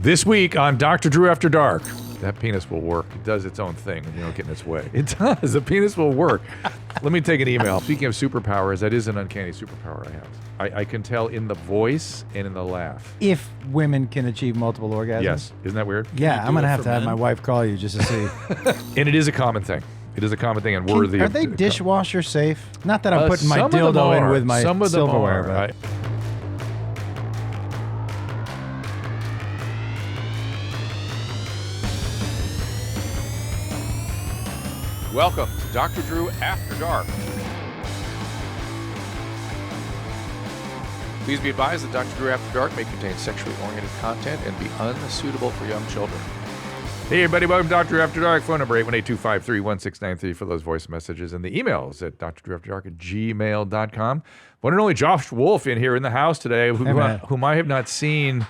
This week on Dr. Drew After Dark, that penis will work. It does its own thing when you don't get in its way. It does. The penis will work. Let me take an email. Speaking of superpowers, that is an uncanny superpower I have. I can tell in the voice and in the laugh. If women can achieve multiple orgasms? Yes. Isn't that weird? Yeah, I'm going to have my wife call you just to see. And it is a common thing. It is a common thing and worthy Are of... they dishwasher safe? Not that I'm putting my some of them dildo in are. with my Some of them silverware. are. But Welcome to Dr. Drew After Dark. Please be advised that Dr. Drew After Dark may contain sexually oriented content and be unsuitable for young children. Hey everybody, welcome to Dr. Drew After Dark. Phone number 818-253-1693 for those voice messages, and the emails at drdrewafterdark@gmail.com. One and only Josh Wolf in here in the house today, whom I have not seen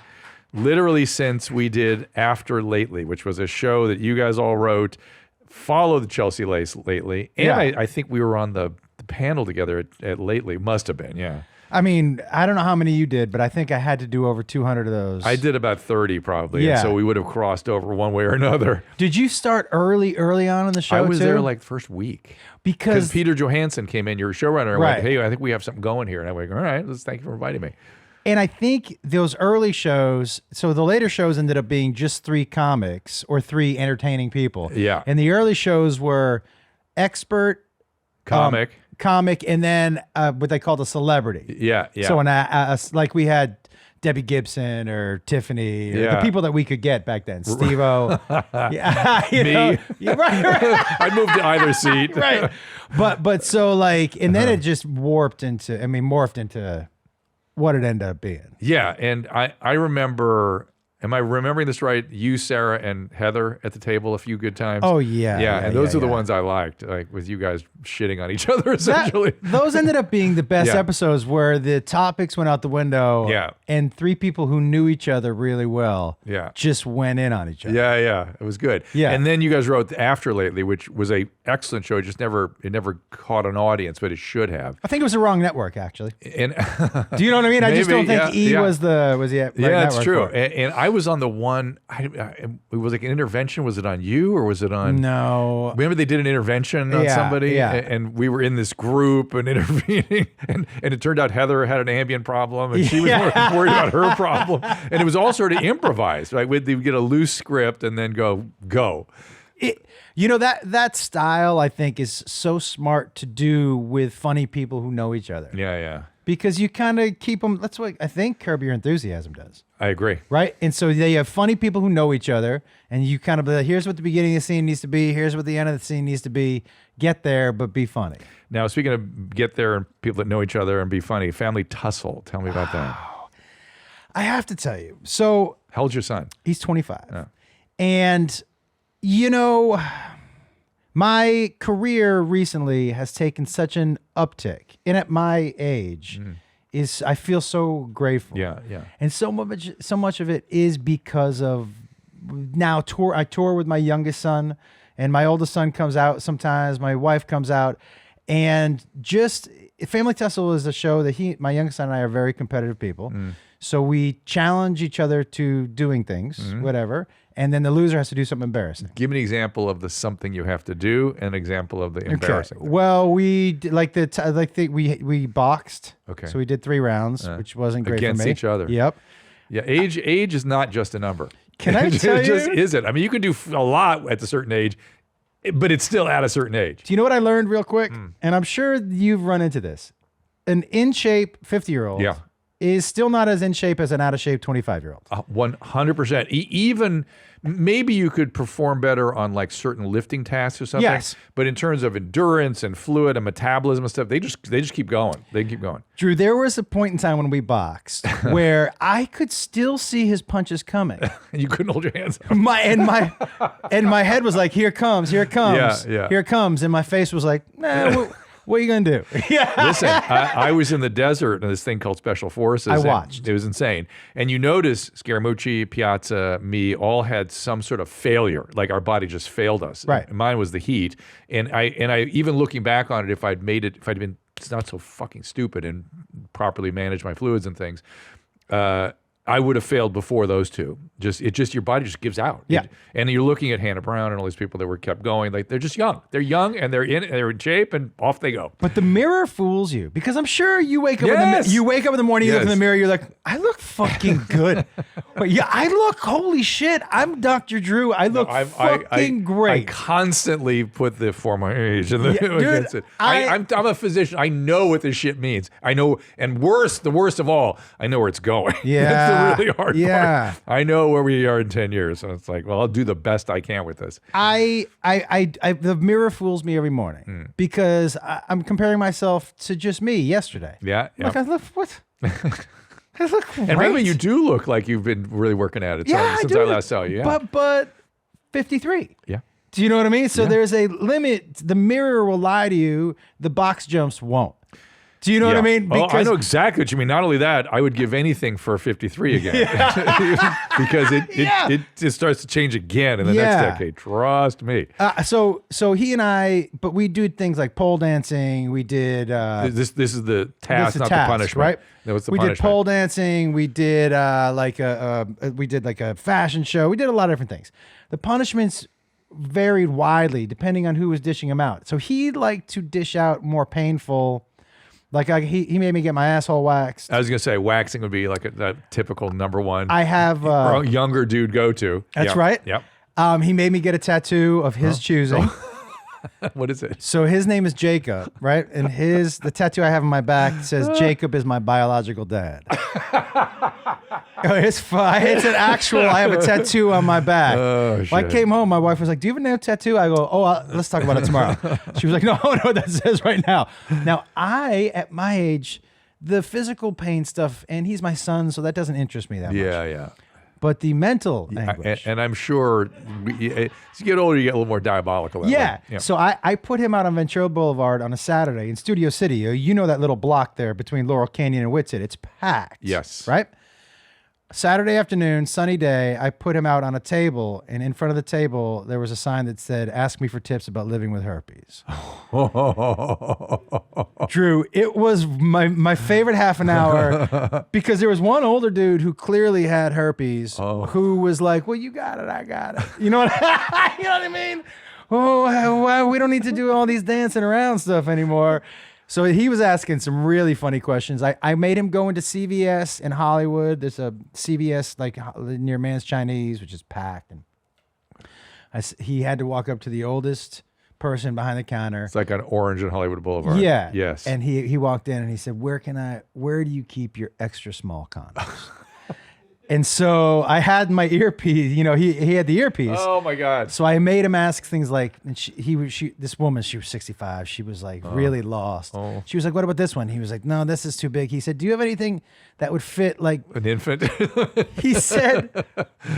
literally since we did After Lately, which was a show that you guys all wrote. Follow the Chelsea Lace lately. And yeah. I think we were on the panel together at Lately. Must have been, yeah. I mean, I don't know how many you did, but I think I had to do over 200 of those. I did about 30 probably. Yeah. And so we would have crossed over one way or another. Did you start early on in the show? I was too? there like first week. Because Peter Johansson came in, your showrunner, and went, hey, I think we have something going here. And I went, all right, thank you for inviting me. And I think those early shows, so the later shows ended up being just 3 comics or 3 entertaining people. Yeah. And the early shows were expert, comic, and then what they called a celebrity. Yeah, yeah. So like we had Debbie Gibson or Tiffany, or the people that we could get back then. Steve-O. Yeah, me. Yeah, right. I'd move to either seat. Right. But so like, and then it just morphed into what it ended up being. Yeah, and I remember, am I remembering this right? You, Sarah, and Heather at the table a few good times. Oh, yeah. Yeah, and those are the ones I liked, like with you guys shitting on each other, essentially. Those ended up being the best episodes where the topics went out the window and 3 people who knew each other really well just went in on each other. Yeah, yeah, it was good. Yeah. And then you guys wrote After Lately, which was a excellent show. It never caught an audience, but it should have. I think it was the wrong network, actually. And do you know what I mean? I just don't think was the right that's true. For it. And I was on the one. It was like an intervention. Was it on you or was it on? No. Remember they did an intervention on somebody, and we were in this group and intervening, and it turned out Heather had an Ambien problem, and she was more worried about her problem, and it was all sort of improvised. Right, we'd get a loose script and then go. That style I think is so smart to do with funny people who know each other. Yeah, yeah. Because you kind of keep them. That's what I think Curb Your Enthusiasm does. I agree. Right? And so they have funny people who know each other, and you kind of be like, here's what the beginning of the scene needs to be, here's what the end of the scene needs to be. Get there, but be funny. Now, speaking of get there and people that know each other and be funny, Family Tussle. Tell me about that. I have to tell you. So, how old's your son? He's 25. Oh. And, my career recently has taken such an uptick. And at my age, I feel so grateful. Yeah, yeah. And so much of it is because of now I tour with my youngest son, and my oldest son comes out sometimes. My wife comes out, and just Family Tussle is a show that my youngest son and I are very competitive people. So we challenge each other to doing things, whatever, and then the loser has to do something embarrassing. Give me an example of the something you have to do, and an example of the embarrassing. Okay. Well, we we boxed. Okay. So we did 3 rounds, which wasn't great against for me. each other. Yep. Yeah, age is not just a number. Can I tell you? It just isn't. I mean, you can do a lot at a certain age, but it's still at a certain age. Do you know what I learned real quick? And I'm sure you've run into this. An in-shape 50-year-old is still not as in shape as an out-of-shape 25-year-old. 100%. Even maybe you could perform better on like certain lifting tasks or something. Yes. But in terms of endurance and fluid and metabolism and stuff, they just keep going. They keep going. Drew, there was a point in time when we boxed where I could still see his punches coming. You couldn't hold your hands up. My head was like, here it comes. Here it comes. And my face was like, nah, what are you going to do? Listen, I was in the desert in this thing called Special Forces. I watched. It was insane. And you notice Scaramucci, Piazza, me, all had some sort of failure. Like our body just failed us. Right. And mine was the heat. And I even looking back on it, if I'd been not so fucking stupid and properly managed my fluids and things, I would have failed before those two. Your body just gives out. Yeah. And you're looking at Hannah Brown and all these people that were kept going. Like they're just young. They're young and they're in shape and off they go. But the mirror fools you because I'm sure you wake up. Yes. You wake up in the morning, you look in the Yes. mirror, you're like, I look fucking good. But yeah, I look. Holy shit! I'm Dr. Drew. I look fucking I great. constantly put the for my age and against it. I'm a physician. I know what this shit means. I know, and the worst of all, I know where it's going. Yeah. That's the really hard Yeah. part. I know where we are in 10 years. So it's like, well, I'll do the best I can with this. The mirror fools me every morning because I'm comparing myself to just me yesterday. Yeah. Like I look what? I look great. And really, you do look like you've been really working at it since I last saw you. Yeah. But 53. Yeah. Do you know what I mean? So there's a limit. The mirror will lie to you. The box jumps won't. Do you know what I mean? Because I know exactly what you mean. Not only that, I would give anything for 53 again. Because it just starts to change again in the next decade. Trust me. So he and I, but we do things like pole dancing. We did This is the task, not task, the punishment. right? No, it's the we punishment. did pole dancing. We did like a fashion show. We did a lot of different things. The punishments varied widely depending on who was dishing them out. So he liked to dish out more painful. Like he made me get my asshole waxed. I was gonna say waxing would be like a typical number one. I have younger dude go to. That's right. Yep. He made me get a tattoo of his choosing. What is it? So his name is Jacob, right? And the tattoo I have on my back says Jacob is my biological dad. It's an actual. I have a tattoo on my back. Oh, When I came home, my wife was like, "Do you have a name tattoo?" I go, "Oh, let's talk about it tomorrow." She was like, "No, I know what that says right now." Now, at my age, the physical pain stuff, and he's my son, so that doesn't interest me that much. Yeah. But the mental anguish. And I'm sure as you get older, you get a little more diabolical. Yeah. Yeah. So I put him out on Ventura Boulevard on a Saturday in Studio City. You know that little block there between Laurel Canyon and Whitsett. It's packed. Yes. Right? Saturday afternoon, sunny day, I put him out on a table, and in front of the table, there was a sign that said, "Ask me for tips about living with herpes." Drew, it was my favorite half an hour because there was one older dude who clearly had herpes who was like, "Well, you got it, I got it." You know what, you know what I mean? Oh, we don't need to do all these dancing around stuff anymore. So he was asking some really funny questions. I made him go into CVS in Hollywood. There's a CVS like near Man's Chinese, which is packed. And he had to walk up to the oldest person behind the counter. It's like on Orange and Hollywood Boulevard. Yeah. Yes. And he walked in and he said, where do you keep your extra small condoms? And so I had my earpiece, he had the earpiece. Oh my God. So I made him ask things like, and this woman, she was 65. She was like really lost. She was like, what about this one? He was like, no, this is too big. He said, do you have anything that would fit like an infant? He said,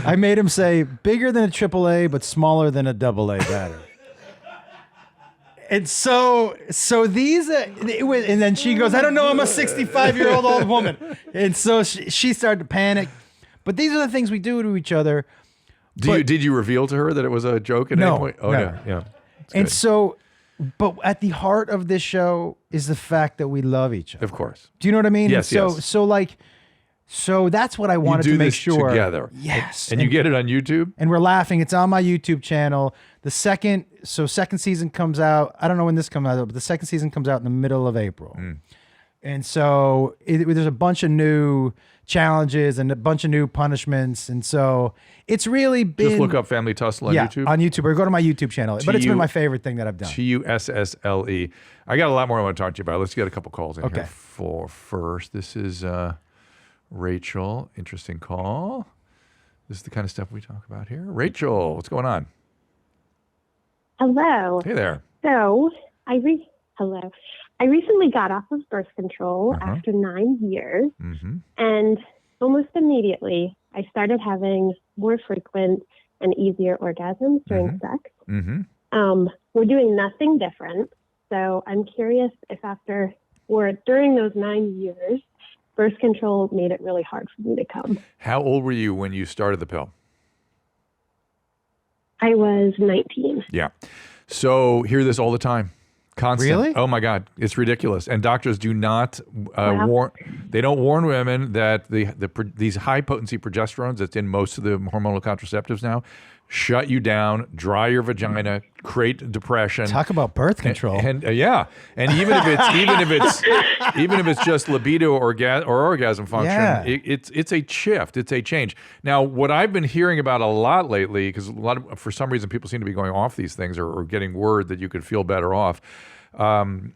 I made him say bigger than a AAA, but smaller than a AA battery. And so these, and then she goes, I don't know, I'm a 65-year-old old woman. And so she started to panic. But these are the things we do to each other. Did you reveal to her that it was a joke at any point? Oh, never. Yeah. And so, but at the heart of this show is the fact that we love each other. Of course. Do you know what I mean? Yes, and yes. So that's what I wanted you do to make this sure. Together. Yes. And you get it on YouTube? And we're laughing. It's on my YouTube channel. Second season comes out. I don't know when this comes out, but the second season comes out in the middle of April. And so there's a bunch of new challenges and a bunch of new punishments. And so it's really been... Just look up Family Tussle on YouTube? on YouTube. Or go to my YouTube channel. But it's been my favorite thing that I've done. Tussle. I got a lot more I want to talk to you about. Let's get a couple calls in Okay. here for first. This is Rachel. Interesting call. This is the kind of stuff we talk about here. Rachel, what's going on? Hello. Hey there. So I recently got off of birth control after 9 years, and almost immediately I started having more frequent and easier orgasms during sex. We're doing nothing different, so I'm curious if after or during those 9 years, birth control made it really hard for me to come. How old were you when you started the pill? I was 19. Yeah. So hear this all the time. Constant. Really? Oh my God, it's ridiculous. And doctors do not Wow. warn. They don't warn women that these high potency progesterones that's in most of the hormonal contraceptives now shut you down, dry your vagina, create depression. Talk about birth control. And yeah, and even if it's just libido or orgasm function, Yeah. it's a shift, it's a change. Now, what I've been hearing about a lot lately, because for some reason people seem to be going off these things or getting word that you could feel better off. I'm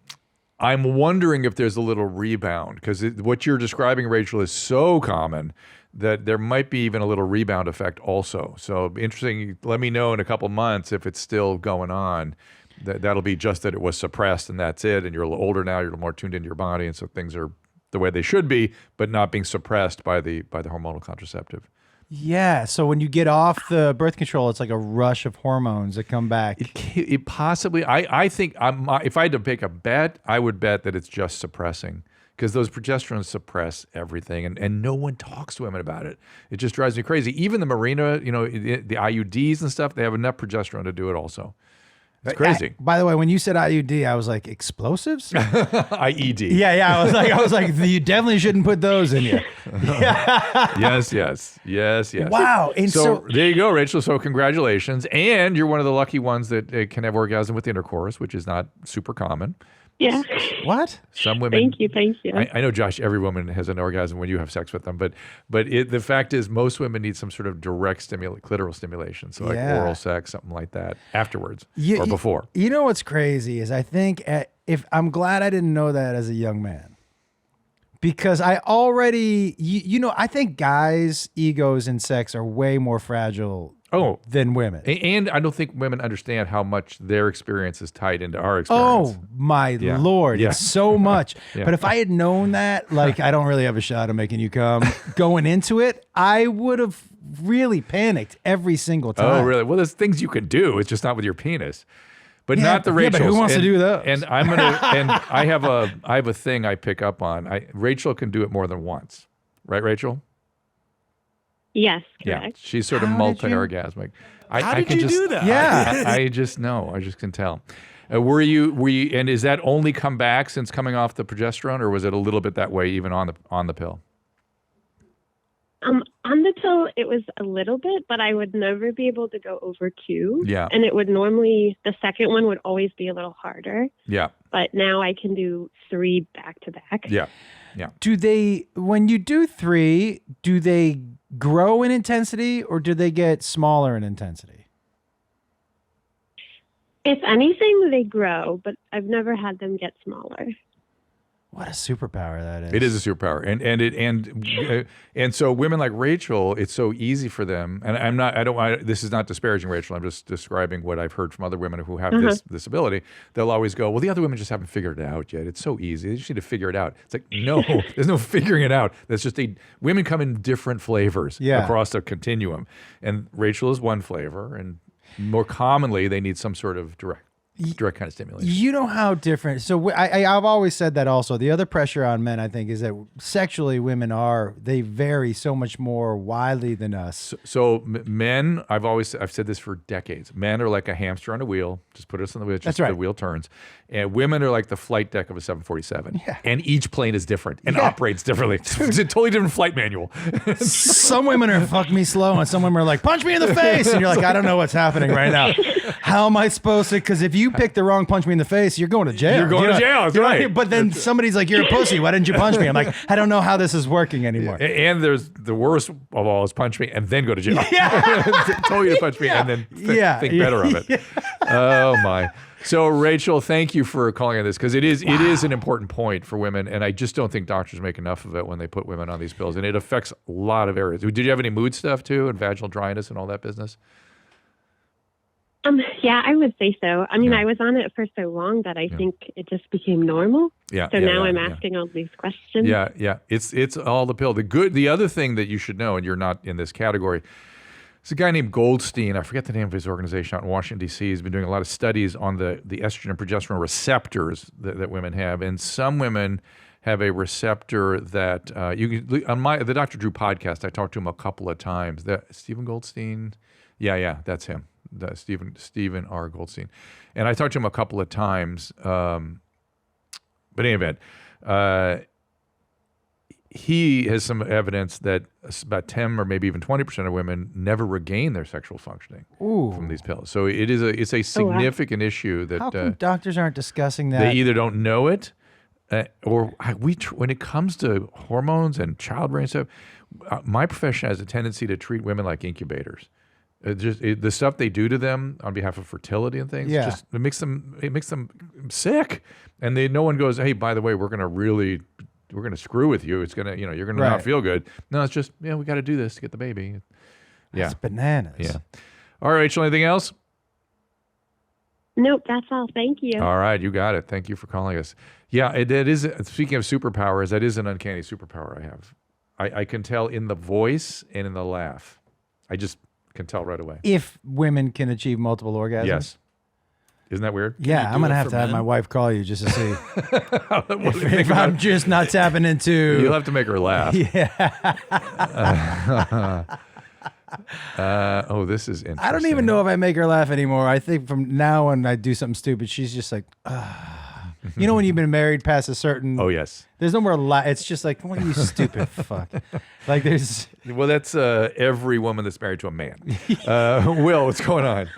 wondering if there's a little rebound, because what you're describing, Rachel, is so common that there might be even a little rebound effect also. So interesting. Let me know in a couple months if it's still going on. That'll be just that it was suppressed and that's it. And you're a little older now. You're a little more tuned into your body, and so things are the way they should be, but not being suppressed by the hormonal contraceptive. Yeah. So when you get off the birth control, it's like a rush of hormones that come back. It possibly. I think if I had to pick a bet, I would bet that it's just suppressing. Because those progesterones suppress everything, and no one talks to women about it. It just drives me crazy. Even the Mirena, the IUDs and stuff, they have enough progesterone to do it also. It's crazy. By the way, when you said IUD, I was like, explosives? IED. Yeah. I was like, you definitely shouldn't put those in you. Yes. Wow. And so there you go, Rachel. So congratulations. And you're one of the lucky ones that can have orgasm with intercourse, which is not super common. Yeah. what? Some women. Thank you. I know, Josh, every woman has an orgasm when you have sex with them, but the fact is most women need some sort of direct clitoral stimulation. So like oral sex, something like that afterwards or before. You know what's crazy is I think if I'm glad I didn't know that as a young man, because I already, I think guys' egos in sex are way more fragile than women. And I don't think women understand how much their experience is tied into our experience. Oh, my Lord. Yeah. It's so much. Yeah. But if I had known that, like, I don't really have a shot of making you come going into it, I would have really panicked every single time. Oh, really? Well, there's things you could do. It's just not with your penis. But not the Rachels. Yeah, but who wants to do those? And I have a thing I pick up on. Rachel can do it more than once. Right, Rachel? Yes, Yeah, correct. she's sort of How did you- multi-orgasmic. How did you do that? Yeah. I just know. I just can tell. Were you? And is that only come back since coming off the progesterone, or was it a little bit that way even on the pill? On the pill, it was a little bit, but I would never be able to go over 2. Yeah. And it would normally, the second one would always be a little harder. Yeah. But now I can do 3 back to back. Yeah. When you do 3, do they grow in intensity or do they get smaller in intensity? If anything, they grow, but I've never had them get smaller. What a superpower that is. It is a superpower, and so women like Rachel, it's so easy for them. And this is not disparaging Rachel. I'm just describing what I've heard from other women who have this ability. They'll always go, "Well, the other women just haven't figured it out yet. It's so easy. They just need to figure it out." It's like, no, there's no figuring it out. That's just women come in different flavors across the continuum, and Rachel is one flavor, and more commonly they need some sort of direct kind of stimulation. You know how different. So I've always said that also. The other pressure on men, I think, is that sexually women they vary so much more widely than us. So men, I've said this for decades. Men are like a hamster on a wheel. Just put us on the wheel. That's right. The wheel turns. And women are like the flight deck of a 747. Yeah. And each plane is different and operates differently. It's a totally different flight manual. Some women are fuck me slow, and some women are like punch me in the face, and you're like, I don't know what's happening right now. How am I supposed to? Because if you pick the wrong punch me in the face, you're going to jail. You're going to jail. That's right. But then somebody's like, you're a pussy. Why didn't you punch me? I'm like, I don't know how this is working anymore. And there's the worst of all is punch me and then go to jail. Yeah. Tell you to punch me and then think better of it. Oh my. So Rachel, thank you for calling on this, because it is an important point for women, and I just don't think doctors make enough of it when they put women on these pills, and it affects a lot of areas. Did you have any mood stuff too, and vaginal dryness and all that business? Yeah, I would say so. I mean, I was on it for so long that I think it just became normal. Yeah. So now I'm asking all these questions. Yeah. It's all the pill. The other thing that you should know, and you're not in this category, there's a guy named Goldstein. I forget the name of his organization out in Washington, D.C. He's been doing a lot of studies on the estrogen and progesterone receptors that women have. And some women have a receptor that on the Dr. Drew podcast, I talked to him a couple of times. Stephen Goldstein. Yeah, that's him. Stephen R. Goldstein, and I talked to him a couple of times. But in any event, he has some evidence that about 10 or maybe even 20% of women never regain their sexual functioning from these pills. So it's a significant issue that how come doctors aren't discussing that? They either don't know it, or when it comes to hormones and childbearing stuff, my profession has a tendency to treat women like incubators. The stuff they do to them on behalf of fertility and things, it makes them sick. And no one goes, hey, by the way, we're gonna screw with you. It's gonna, you're gonna not feel good. No, it's just, we got to do this to get the baby. That's bananas. Yeah. All right, Rachel, anything else? Nope, that's all. Thank you. All right, you got it. Thank you for calling us. Yeah, it is. Speaking of superpowers, that is an uncanny superpower I have. I can tell in the voice and in the laugh. I just can tell right away. If women can achieve multiple orgasms? Yes. Isn't that weird? Yeah, I'm going to have my wife call you just to see if I'm just not tapping into... You'll have to make her laugh. Yeah. This is interesting. I don't even know if I make her laugh anymore. I think from now on I do something stupid, she's just like, You know when you've been married past a certain... Oh, yes. There's no more... It's just like, what are you stupid fuck? Like there's... Well, that's every woman that's married to a man. Will, what's going on?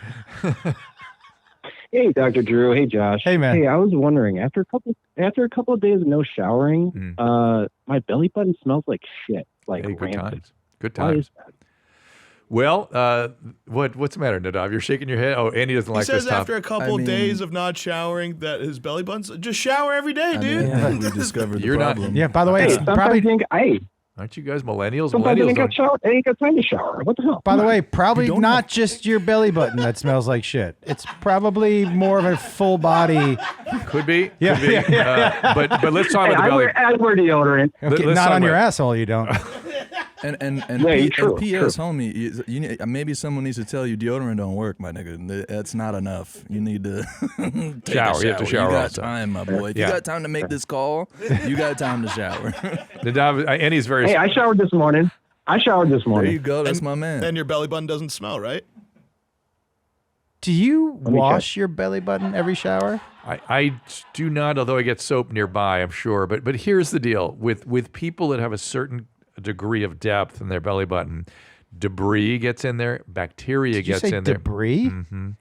Hey, Dr. Drew. Hey, Josh. Hey, man. Hey, I was wondering, after a couple of days of no showering, my belly button smells like shit. Like rancid. Good times. Well, what's the matter, Nadav? You're shaking your head. Oh, Andy doesn't like this topic. He says after a couple days of not showering that his belly button's... Just shower every day, dude. We discovered the problem. Yeah, by the way, it's probably... Aren't you guys millennials? Sometimes I ain't got time to shower. What the hell? By the way, probably not just your belly button that smells like shit. It's probably more of a full body. Could be. Yeah. But let's talk about the belly. I wear deodorant. Okay, not on your asshole, you don't. And true. P.S. homie, you need, maybe someone needs to tell you deodorant don't work, my nigga. That's not enough. You need to take shower. A shower. You have to shower. You got also. time, my boy. If you got time to make this call, you got time to shower. Andy's very. Hey, I showered this morning. There you go. That's my man. And your belly button doesn't smell, right? Do you wash your belly button every shower? I do not, although I get soap nearby, I'm sure. But here's the deal. With people that have a certain degree of depth in their belly button, debris gets in there, bacteria gets in there. Debris? Mm-hmm.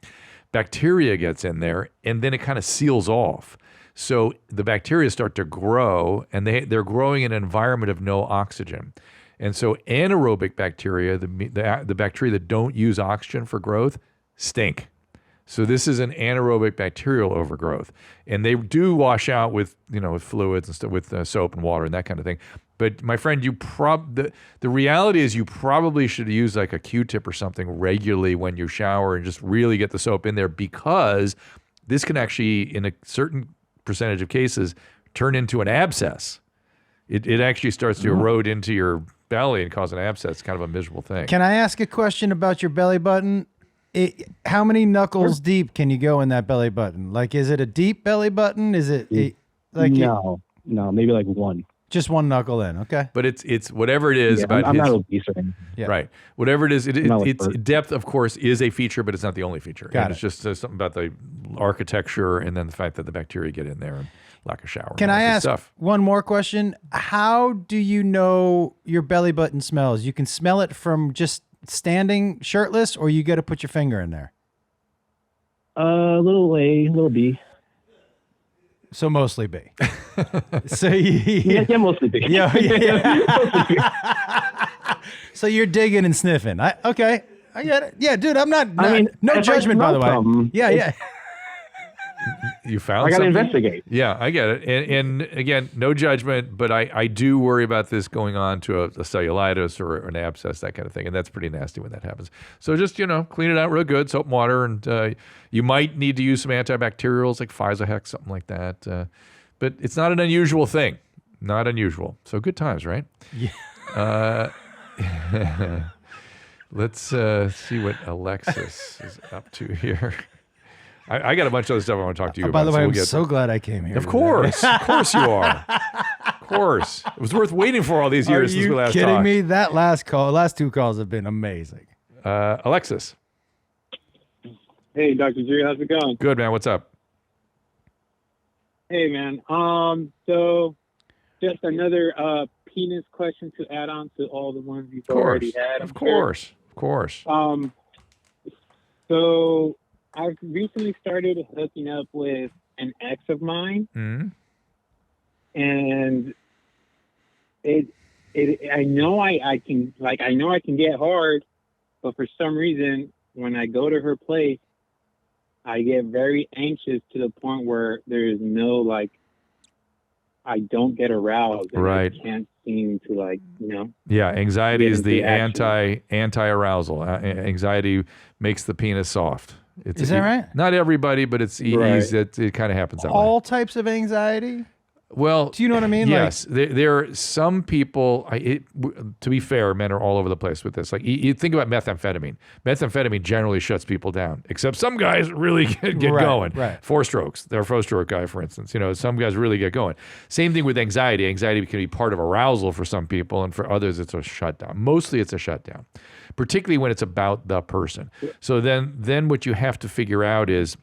Bacteria gets in there, and then it kind of seals off. So the bacteria start to grow, and they're growing in an environment of no oxygen. And so anaerobic bacteria, the bacteria that don't use oxygen for growth, stink. So this is an anaerobic bacterial overgrowth, and they do wash out with with fluids and stuff, with soap and water and that kind of thing. But my friend, the reality is you probably should use like a Q-tip or something regularly when you shower and just really get the soap in there, because this can actually, in a certain percentage of cases, turn into an abscess. It actually starts to erode into your belly and cause an abscess. It's kind of a miserable thing. Can I ask a question about your belly button? How many knuckles deep can you go in that belly button? Like, is it a deep belly button? Is it no, maybe like one. Just one knuckle in, okay. But it's whatever it is about I'm not obese or anything. Yeah. Right. Whatever it is, it's depth, of course, is a feature, but it's not the only feature. It's just something about the architecture and then the fact that the bacteria get in there and lack of shower. Can I ask one more question? How do you know your belly button smells? You can smell it from just standing shirtless, or you got to put your finger in there? Little A, little B. So mostly B. So yeah, mostly B. Yeah. So you're digging and sniffing. Okay, I get it. Yeah, dude, I'm not. No judgment, by the way. Yeah. You found I got to something? investigate. Yeah, I get it. And again, no judgment, but I do worry about this going on to a cellulitis or an abscess, that kind of thing. And that's pretty nasty when that happens. So just, clean it out real good, soap and water. And you might need to use some antibacterials like Physohex, something like that. But it's not an unusual thing. Not unusual. So good times, right? Yeah. Let's see what Alexis is up to here. I got a bunch of other stuff I want to talk to you about. By the way, so I'm so glad I came here. Of course you are. Of course. It was worth waiting for all these years since we last talked. Are you kidding me? That last two calls have been amazing. Alexis. Hey, Dr. Drew, how's it going? Good, man. What's up? Hey, man. So just another penis question to add on to all the ones you've already had. Of course. So I've recently started hooking up with an ex of mine, and I know I can get hard, but for some reason when I go to her place, I get very anxious to the point where there is no, like, I don't get aroused. And Right. I can't seem to, like, you know. Yeah, anxiety is the get into action. anti-arousal. Anxiety makes the penis soft. Is that right? Not everybody, but it's easy. It kind of happens that way. All types of anxiety? Well, do you know what I mean? Yes, there are some people. To be fair, men are all over the place with this. Like you think about methamphetamine. Methamphetamine generally shuts people down, except some guys really get going. Right. 4 strokes. Their 4-stroke guy, for instance. You know, some guys really get going. Same thing with anxiety. Anxiety can be part of arousal for some people, and for others, it's a shutdown. Mostly, it's a shutdown, particularly when it's about the person. So then what you have to figure out is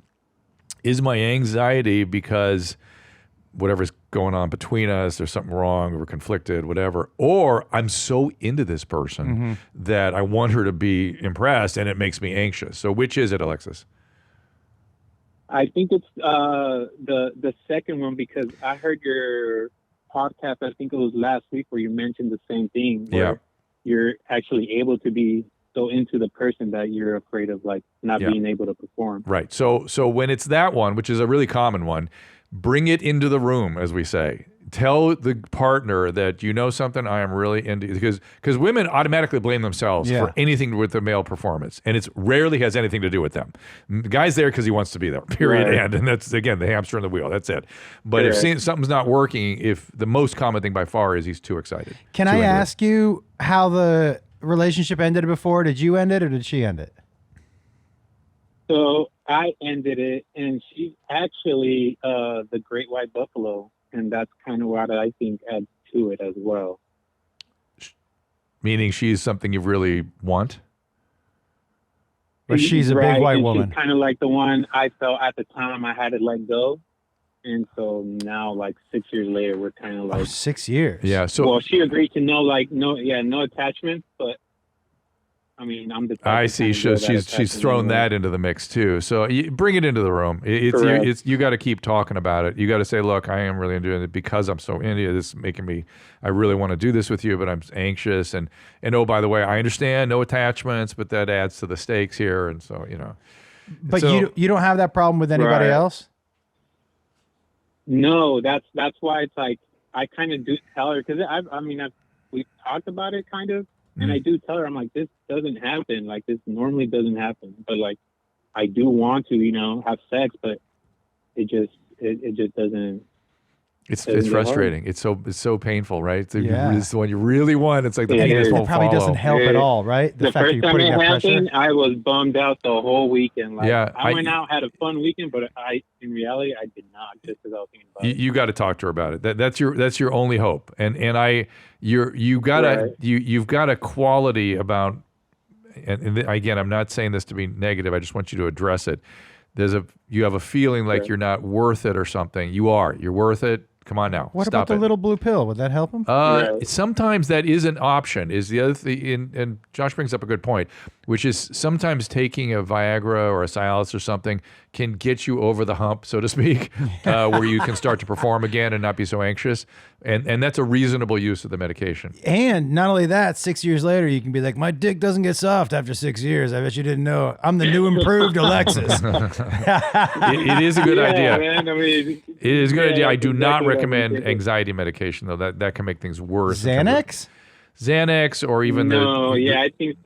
my anxiety because whatever's going on between us, there's something wrong, we're conflicted, whatever. Or I'm so into this person that I want her to be impressed and it makes me anxious. So which is it, Alexis? I think it's the second one, because I heard your podcast, I think it was last week, where you mentioned the same thing. Where you're actually able to be so into the person that you're afraid of, like, not being able to perform. Right. So when it's that one, which is a really common one, bring it into the room, as we say. Tell the partner that you know something I am really into, because women automatically blame themselves for anything with the male performance, and it rarely has anything to do with them. The guy's there because he wants to be there, period, and that's, again, the hamster in the wheel. That's it. But if something's not working, if the most common thing by far is he's too excited. Can I ask you how the relationship ended before? Did you end it or did she end it? So I ended it, and she's actually the Great White Buffalo, and that's kind of what I think adds to it as well. Meaning she's something you really want? Or she's a big white and woman? She's kind of like the one I felt at the time I had to let go. And so now, like 6 years later, we're kind of like 6 years. Yeah. So well, she agreed to no attachment, but I mean, I'm the type I to see. kind of So go she's thrown anyway. that into the mix too. So you bring it into the room. You got to keep talking about it. You got to say, look, I am really into it because I'm so into it. This is making me. I really want to do this with you, but I'm anxious. And oh, by the way, I understand no attachments, but that adds to the stakes here. And so But you don't have that problem with anybody else? No, that's why it's like I kind of do tell her, because we've talked about it kind of. And I do tell her, I'm like, this doesn't happen. Like, this normally doesn't happen. But, like, I do want to, have sex, but it just doesn't. It's frustrating. It's so painful, right? It's the one you really want. It's like the penis won't probably follow. doesn't help at all, right? The fact first that time you're it putting that happened, pressure. I was bummed out the whole weekend. Like, Yeah, I went out, had a fun weekend, but in reality, I did not, just because I was thinking about it. You got to talk to her about it. That's your only hope. You've got a quality about. And again, I'm not saying this to be negative. I just want you to address it. You have a feeling like you're not worth it or something. You are. You're worth it. Come on now. What Stop about the it. little blue pill? Would that help him? Sometimes that is an option. Is the other thing, and Josh brings up a good point, which is sometimes taking a Viagra or a Cialis or something can get you over the hump, so to speak, where you can start to perform again and not be so anxious. And that's a reasonable use of the medication. And not only that, 6 years later, you can be like, my dick doesn't get soft after 6 years. I bet you didn't know. I'm the new improved Alexis. It is a good idea. Man, It is a good idea. I do not recommend anxiety medication, though. That can make things worse. Xanax or even I think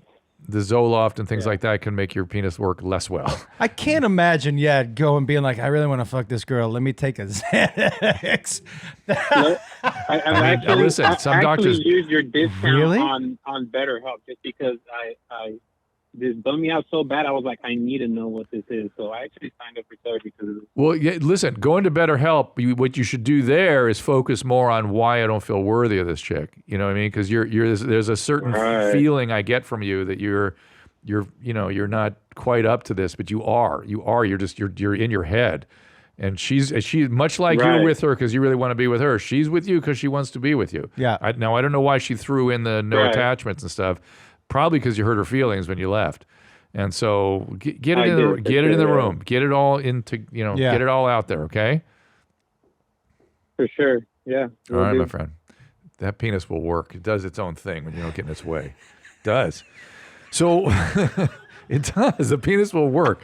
the Zoloft and things like that can make your penis work less well. I can't imagine going being like, I really want to fuck this girl. Let me take a Xanax. Listen, some doctors use your discount Really? on BetterHelp just because I this bummed me out so bad. I was like, I need to know what this is. So I actually signed up for therapy because of this. Well, listen, going to BetterHelp, what you should do there is focus more on why I don't feel worthy of this chick. You know what I mean? Because there's a certain feeling I get from you that you're not quite up to this, but you are. You're in your head. And she's much like you're with her because you really want to be with her. She's with you because she wants to be with you. Yeah. I don't know why she threw in the no attachments and stuff. Probably because you hurt her feelings when you left. And so get it in the room. Get it all into get it all out there. Okay. For sure. Yeah. All right, my friend. That penis will work. It does its own thing when you don't get in its way. It does. So it does. The penis will work.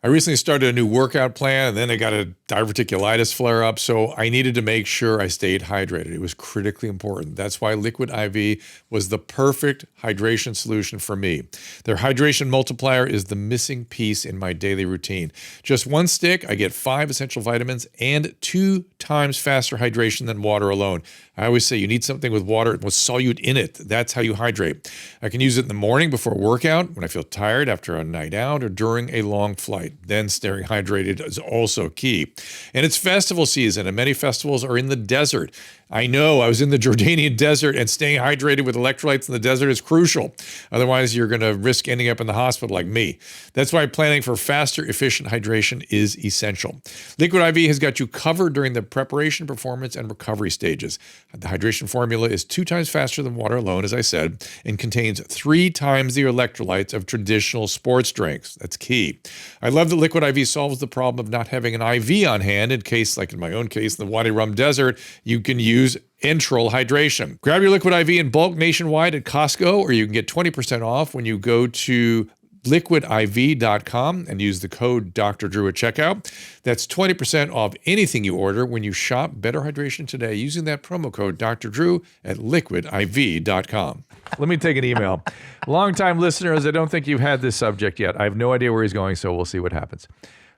I recently started a new workout plan, and then I got a diverticulitis flare-up, so I needed to make sure I stayed hydrated. It was critically important. That's why Liquid IV was the perfect hydration solution for me. Their hydration multiplier is the missing piece in my daily routine. Just one stick, I get 5 essential vitamins and 2 times faster hydration than water alone. I always say you need something with water with solute in it. That's how you hydrate. I can use it in the morning before a workout, when I feel tired after a night out, or during a long flight. Then staying hydrated is also key. And it's festival season, and many festivals are in the desert. I know, I was in the Jordanian desert, and staying hydrated with electrolytes in the desert is crucial. Otherwise, you're going to risk ending up in the hospital like me. That's why planning for faster, efficient hydration is essential. Liquid IV has got you covered during the preparation, performance, and recovery stages. The hydration formula is 2 times faster than water alone, as I said, and contains 3 times the electrolytes of traditional sports drinks. That's key. I love that Liquid IV solves the problem of not having an IV on hand in case, like in my own case, in the Wadi Rum Desert, you can use enteral hydration. Grab your Liquid IV in bulk nationwide at Costco, or you can get 20% off when you go to liquidiv.com and use the code Dr. Drew at checkout. That's 20% off anything you order when you shop Better Hydration today using that promo code Dr. Drew at liquidiv.com. Let me take an email. Longtime listeners, I don't think you've had this subject yet. I have no idea where he's going, so we'll see what happens.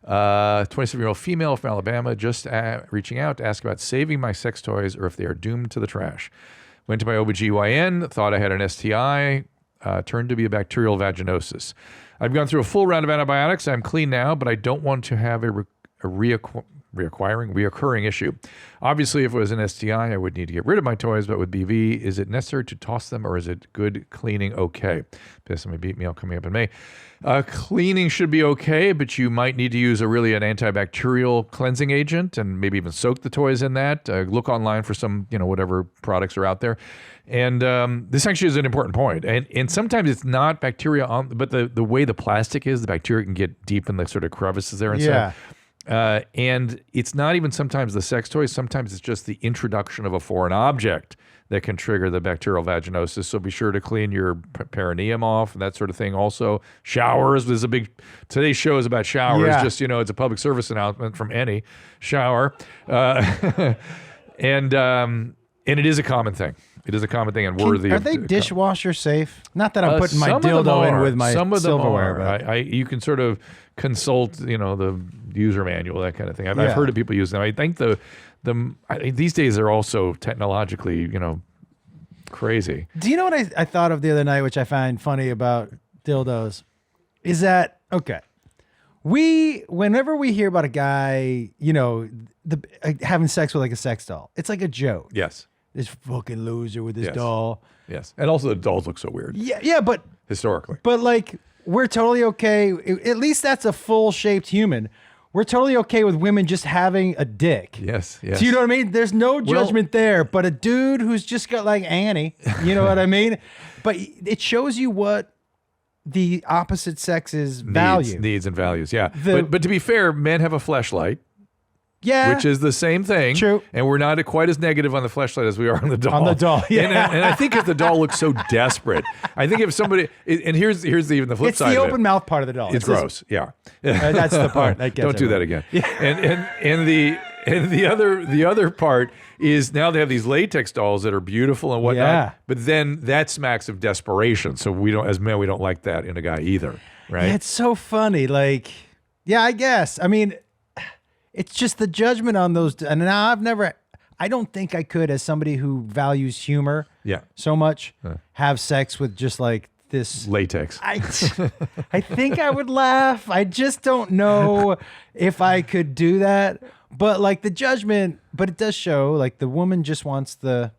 27-year-old female from Alabama, just reaching out to ask about saving my sex toys or if they are doomed to the trash. Went to my OBGYN, thought I had an STI, turned to be a bacterial vaginosis. I've gone through a full round of antibiotics. I'm clean now, but I don't want to have a reoccurring issue. Obviously, if it was an STI, I would need to get rid of my toys, but with BV, is it necessary to toss them or is it good cleaning okay? Piss me, beat meal coming up in May. Cleaning should be okay, but you might need to use an antibacterial cleansing agent and maybe even soak the toys in that. Look online for some, whatever products are out there. And this actually is an important point. And sometimes it's not bacteria but the way the plastic is, the bacteria can get deep in the sort of crevices there and stuff. And it's not even sometimes the sex toys. Sometimes it's just the introduction of a foreign object that can trigger the bacterial vaginosis. So be sure to clean your perineum off and that sort of thing. Also, showers. Today's show is about showers. Yeah. Just, it's a public service announcement from any shower. And it is a common thing. It is a common thing and worthy of... Are they dishwasher safe? Not that I'm putting my dildo in with my silverware. But you can sort of consult, the user manual, that kind of thing. I've heard of people use them. I think these days they're also technologically, crazy. Do you know what I thought of the other night, which I find funny about dildos? Is that, okay, whenever we hear about a guy, having sex with like a sex doll, it's like a joke. Yes. This fucking loser with his doll. Yes. And also the dolls look so weird. Yeah, but... Historically. But like, we're totally okay. At least that's a full-shaped human. We're totally okay with women just having a dick. Yes. Do you know what I mean? There's no judgment there. But a dude who's just got like Annie, you know what I mean? But it shows you what the opposite sex's value. Needs and values, yeah. But to be fair, men have a fleshlight. Yeah. Which is the same thing. True. And we're not quite as negative on the fleshlight as we are on the doll. On the doll, yeah. And I think if the doll looks so desperate, I think if somebody, and here's even the flip side of it. It's the open mouth part of the doll. It's gross, yeah. That's the part that gets Don't do that again. Yeah. And the other part is now they have these latex dolls that are beautiful and whatnot. Yeah. But then that smacks of desperation. So as men, we don't like that in a guy either, right? Yeah, it's so funny. Like, yeah, I guess. I mean, it's just the judgment on those. And now I don't think I could, as somebody who values humor so much, have sex with just like this latex. I think I would laugh. I just don't know if I could do that. But like the judgment, but it does show like the woman just wants the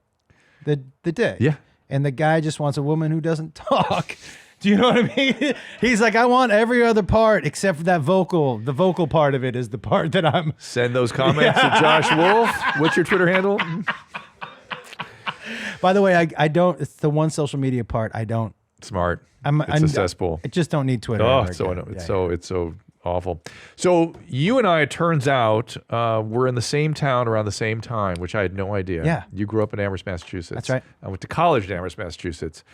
dick. Yeah. And the guy just wants a woman who doesn't talk. Do you know what I mean? He's like, I want every other part except for that vocal. The vocal part of it is the part that I'm. Send those comments to Josh Wolf. What's your Twitter handle? By the way, I don't. It's the one social media part I don't. Smart. It's a cesspool. I just don't need Twitter. Oh, it's so awful. So you and I, it turns out, were in the same town around the same time, which I had no idea. Yeah. You grew up in Amherst, Massachusetts. That's right. I went to college in Amherst, Massachusetts.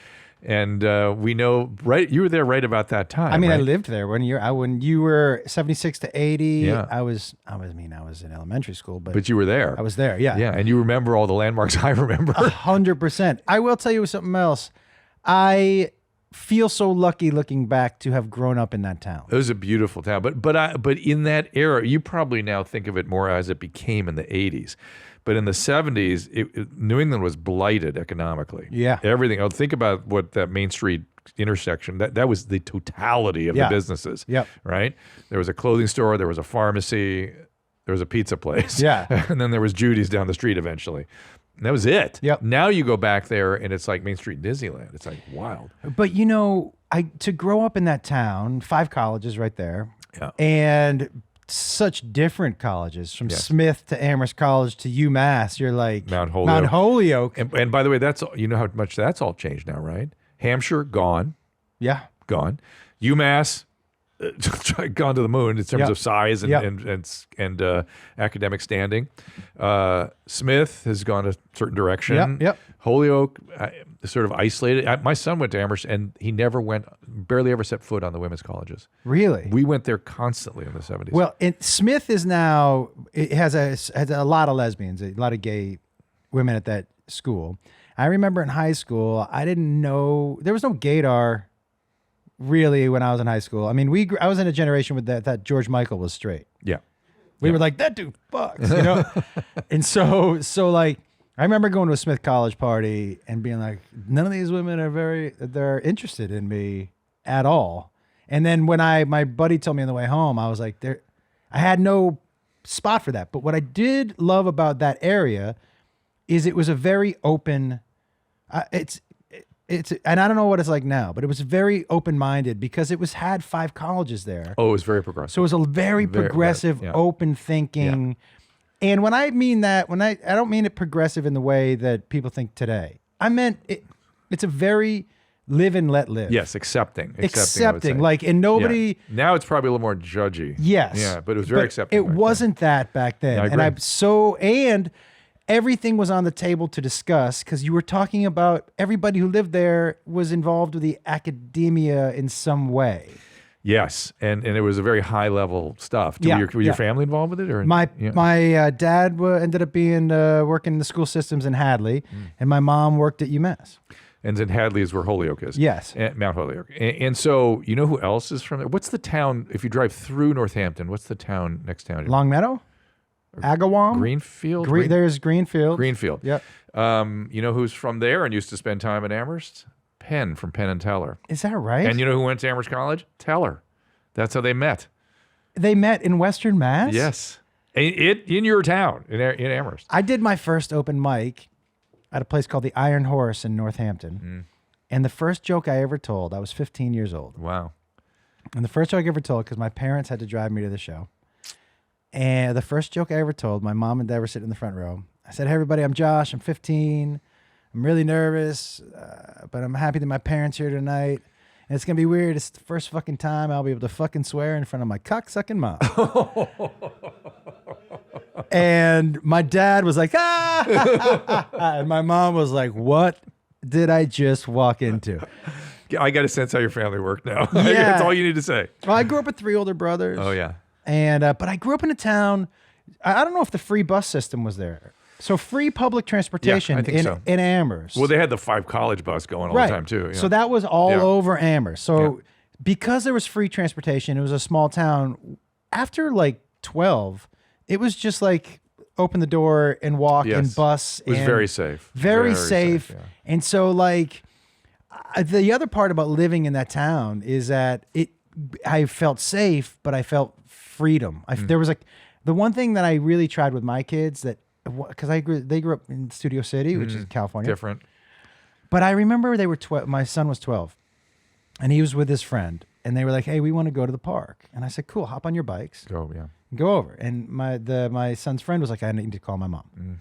And we know, right? You were there right about that time. I mean, right? I lived there when you were 76 to 80. Yeah. I was in elementary school, But you were there. I was there. Yeah. Yeah. And you remember all the landmarks I remember. 100%. I will tell you something else. I feel so lucky looking back to have grown up in that town. It was a beautiful town. But in that era, you probably now think of it more as it became in the 80s. But in the 70s, New England was blighted economically. Yeah. Everything. Think about what that Main Street intersection, that was the totality of the businesses. Yep. Right? There was a clothing store, there was a pharmacy, there was a pizza place. Yeah. And then there was Judy's down the street eventually. And that was it. Yep. Now you go back there and it's like Main Street Disneyland. It's like wild. But to grow up in that town, 5 colleges right there. Yeah. And such different colleges, from Smith to Amherst College to UMass. You're like Mount Holyoke. Holyoke. And by the way, you know how much that's all changed now, right? Hampshire, gone. Yeah. Gone. UMass, gone to the moon in terms of size and academic standing. Smith has gone a certain direction. Yep. Holyoke, sort of isolated. My son went to Amherst, and he barely ever set foot on the women's colleges. Really? We went there constantly in the 70s. Well, Smith is now, it has a lot of lesbians, a lot of gay women at that school. I remember in high school, I didn't know, there was no gaydar really when I was in high school. I mean, I was in a generation with that George Michael was straight. Yeah. We were like, that dude fucks, you know? And so like, I remember going to a Smith College party and being like, none of these women they're interested in me at all. And then when my buddy told me on the way home, I was like, I had no spot for that. But what I did love about that area is it was a very open, it's and I don't know what it's like now, but it was very open-minded because had 5 colleges there. Oh, it was very progressive. So it was a very progressive, open thinking. Yeah. And when I mean that, I don't mean it progressive in the way that people think today. I meant it's a very live and let live. Yes, accepting. Like, and nobody. Yeah. Now it's probably a little more judgy. Yes. Yeah, but it was very accepting. It wasn't that back then. I agree. And everything was on the table to discuss because you were talking about everybody who lived there was involved with the academia in some way. Yes, and it was a very high level stuff. Were your family involved with it, or my dad ended up being working in the school systems in Hadley, and my mom worked at UMass. And then Hadley is where Holyoke is. Yes, Mount Holyoke. And so you know who else is from there? What's the town if you drive through Northampton? What's the next town? Longmeadow, Agawam, Greenfield. There's Greenfield. Greenfield. Yep. You know who's from there and used to spend time in Amherst? Penn from Penn and Teller. Is that right? And you know who went to Amherst College? Teller. That's how they met. They met in Western Mass? Yes. In your town, in Amherst. I did my first open mic at a place called the Iron Horse in Northampton. And the first joke I ever told, I was 15 years old. Wow. And the first joke I ever told, because my parents had to drive me to the show. And the first joke I ever told, my mom and dad were sitting in the front row. I said, hey, everybody, I'm Josh. I'm 15. I'm really nervous, but I'm happy that my parents are here tonight. And it's going to be weird. It's the first fucking time I'll be able to fucking swear in front of my cocksucking mom. And my dad was like, ah! And my mom was like, what did I just walk into? I got a sense how your family worked now. Yeah. That's all you need to say. Well, I grew up with 3 older brothers. Oh, yeah. And but I grew up in a town, I don't know if the free bus system was there. So free public transportation in Amherst. Well, they had the 5 college bus going all the time too. Yeah. So that was all over Amherst. So because there was free transportation, it was a small town. After like 12, it was just like open the door and walk and bus. It was very safe. Very safe. Yeah. And so like the other part about living in that town is that I felt safe, but I felt freedom. There was the one thing that I really tried with my kids that, because they grew up in Studio City, which is California. Different. But I remember they were my son was 12. and he was with his friend, and they were like, "Hey, we want to go to the park." And I said, "Cool, hop on your bikes, Go, yeah. go over." And my son's friend was like, "I need to call my mom."